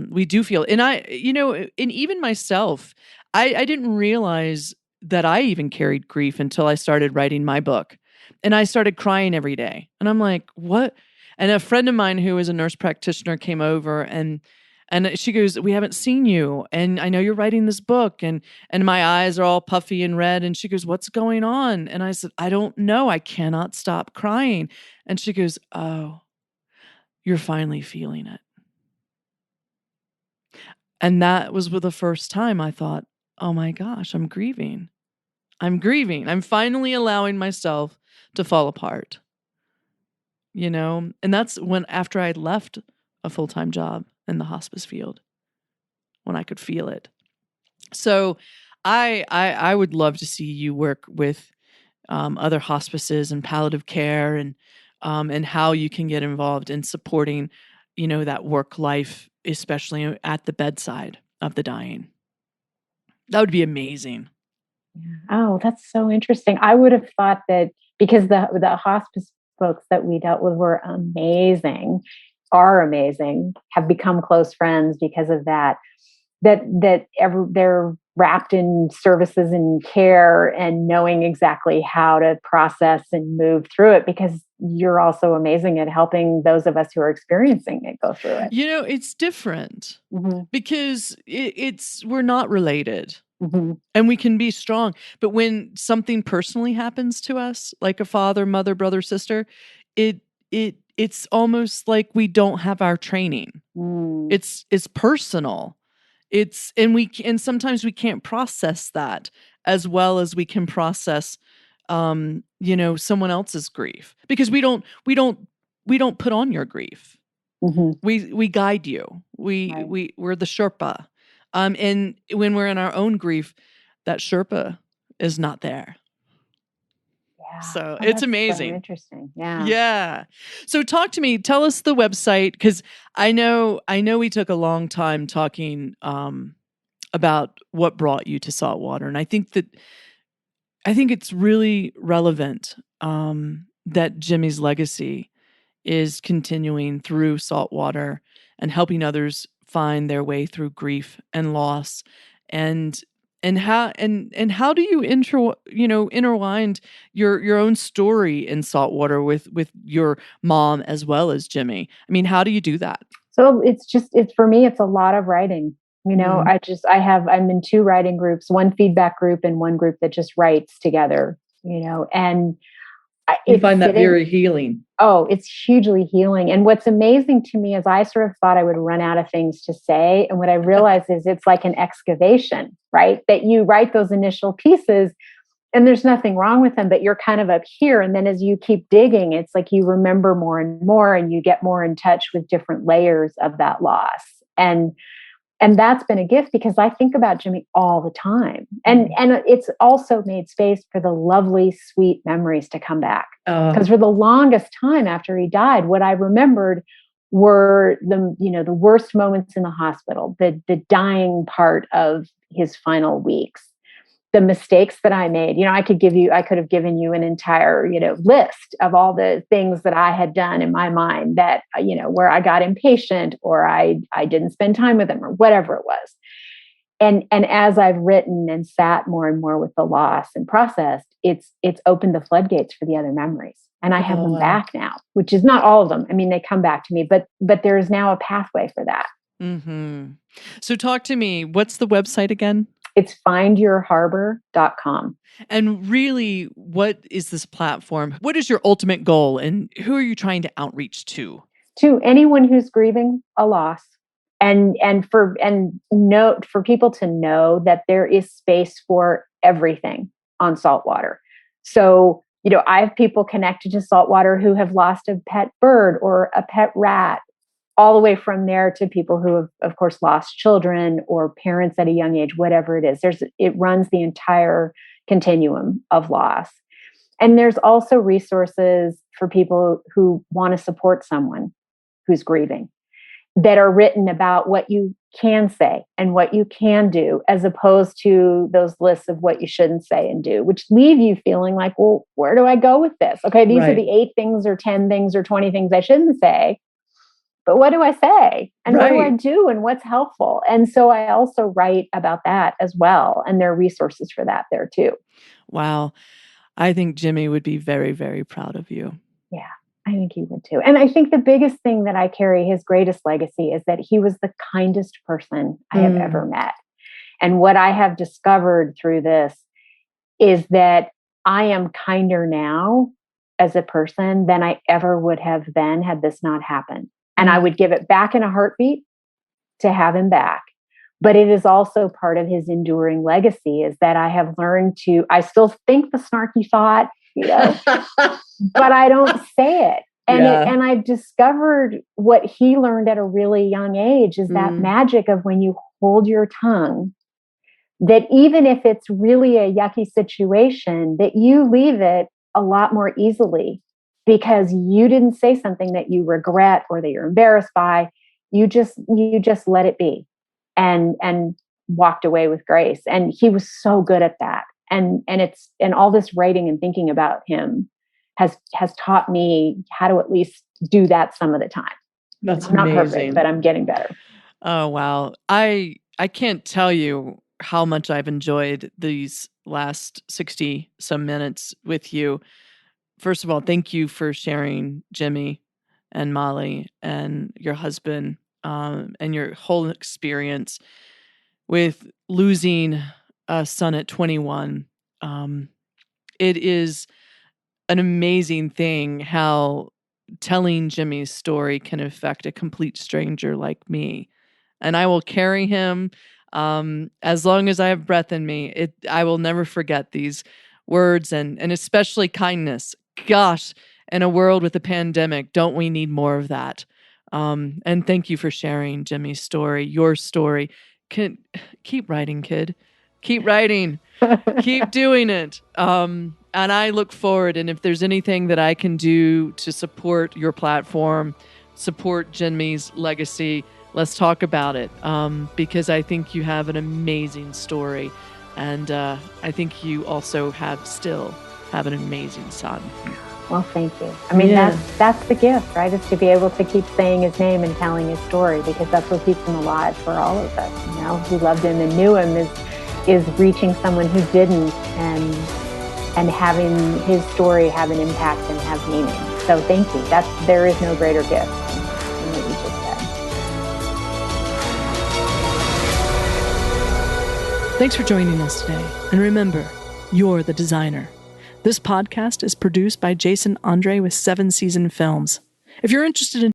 Speaker 1: we do feel. And and even myself, I didn't realize that I even carried grief until I started writing my book, and I started crying every day. And I'm like, what? And a friend of mine who is a nurse practitioner came over and she goes, "We haven't seen you, and I know you're writing this book." And my eyes are all puffy and red. And she goes, "What's going on?" And I said, "I don't know. I cannot stop crying." And she goes, "Oh, you're finally feeling it." And that was the first time I thought, "Oh my gosh, I'm grieving. I'm grieving. I'm finally allowing myself to fall apart." And that's when, after I'd left a full-time job in the hospice field, when I could feel it. So I would love to see you work with other hospices and palliative care, and how you can get involved in supporting, that work life, especially at the bedside of the dying. That would be amazing.
Speaker 2: Oh, that's so interesting. I would have thought that because the hospice folks that we dealt with were amazing, are amazing, have become close friends because of that. They're wrapped in services and care and knowing exactly how to process and move through it, because you're also amazing at helping those of us who are experiencing it go through it.
Speaker 1: It's different
Speaker 2: Mm-hmm.
Speaker 1: because we're not related.
Speaker 2: Mm-hmm.
Speaker 1: And we can be strong. But when something personally happens to us, like a father, mother, brother, sister, it's almost like we don't have our training.
Speaker 2: Mm.
Speaker 1: It's personal. And sometimes we can't process that as well as we can process someone else's grief, because we don't put on your grief.
Speaker 2: Mm-hmm.
Speaker 1: We guide you.
Speaker 2: Right.
Speaker 1: We're the Sherpa. And when we're in our own grief, that Sherpa is not there.
Speaker 2: Yeah.
Speaker 1: So
Speaker 2: Oh,
Speaker 1: it's
Speaker 2: that's so
Speaker 1: amazing.
Speaker 2: interesting. Yeah.
Speaker 1: Yeah. So talk to me. Tell us the website, because I know we took a long time talking about what brought you to saltwater, and I think it's really relevant that Jimmy's legacy is continuing through saltwater and helping others find their way through grief and loss. And how do you interwind your own story in saltwater with your mom as well as Jimmy? I mean, how do you do that?
Speaker 2: So it's for me, it's a lot of writing.
Speaker 1: Mm.
Speaker 2: I'm in two writing groups, one feedback group and one group that just writes together, and
Speaker 1: You
Speaker 2: it's
Speaker 1: find that
Speaker 2: sitting.
Speaker 1: very healing.
Speaker 2: Oh, it's hugely healing. And what's amazing to me is I sort of thought I would run out of things to say. And what I realized is it's like an excavation, right? That you write those initial pieces and there's nothing wrong with them, but you're kind of up here. And then as you keep digging, it's like you remember more and more and you get more in touch with different layers of that loss. And that's been a gift because I think about Jimmy all the time. And it's also made space for the lovely, sweet memories to come back. Because for the longest time after he died, what I remembered were the worst moments in the hospital, the dying part of his final weeks, the mistakes that I made. I could have given you an entire, list of all the things that I had done in my mind that, where I got impatient or I didn't spend time with him or whatever it was. And as I've written and sat more and more with the loss and processed, it's opened the floodgates for the other memories. And I have them back now, which is not all of them. I mean, they come back to me, but there is now a pathway for that.
Speaker 1: Mm-hmm. So talk to me. What's the website again?
Speaker 2: It's findyourharbor.com.
Speaker 1: And really, what is this platform? What is your ultimate goal, and who are you trying to outreach to?
Speaker 2: To anyone who's grieving a loss, and for people to know that there is space for everything on saltwater. So, I have people connected to saltwater who have lost a pet bird or a pet rat, all the way from there to people who have, of course, lost children or parents at a young age, whatever it is. It runs the entire continuum of loss. And there's also resources for people who want to support someone who's grieving, that are written about what you can say and what you can do, as opposed to those lists of what you shouldn't say and do, which leave you feeling like, well, where do I go with this? Okay, these are the 8 things or 10 things or 20 things I shouldn't say. But what do I say? And what do I do? And what's helpful? And so I also write about that as well. And there are resources for that there too.
Speaker 1: Wow. I think Jimmy would be very, very proud of you.
Speaker 2: Yeah. I think he would too. And I think the biggest thing that I carry, his greatest legacy, is that he was the kindest person I have ever met. And what I have discovered through this is that I am kinder now as a person than I ever would have been had this not happened. And I would give it back in a heartbeat to have him back. But it is also part of his enduring legacy is that I have learned to, I still think the snarky thought, but I don't say it. And I've discovered what he learned at a really young age is that magic of when you hold your tongue, that even if it's really a yucky situation, that you leave it a lot more easily because you didn't say something that you regret or that you're embarrassed by. You just let it be and walked away with grace. And he was so good at that. And all this writing and thinking about him has taught me how to at least do that some of the time.
Speaker 1: That's
Speaker 2: I'm not
Speaker 1: amazing.
Speaker 2: perfect, but I'm getting better.
Speaker 1: Oh, wow. I can't tell you how much I've enjoyed these last 60 some minutes with you. First of all, thank you for sharing Jimmy and Molly and your husband and your whole experience with losing a son at 21. It is an amazing thing how telling Jimmy's story can affect a complete stranger like me. And I will carry him as long as I have breath in me. I will never forget these words and especially kindness. Gosh, in a world with a pandemic, don't we need more of that? And thank you for sharing Jimmy's story, your story. Keep writing, kid. Keep writing. Keep doing it. And I look forward, and if there's anything that I can do to support your platform, support Jimmy's legacy, let's talk about it. Because I think you have an amazing story, and I think you also still have an amazing son.
Speaker 2: Well, thank you. I mean, that's the gift, right? Is to be able to keep saying his name and telling his story, because that's what keeps him alive for all of us. Who loved him and knew him is reaching someone who didn't and having his story have an impact and have meaning. So thank you. There is no greater gift than what you just
Speaker 1: said. Thanks for joining us today. And remember, you're the designer. This podcast is produced by Jason Andre with 7 Season Films. If you're interested in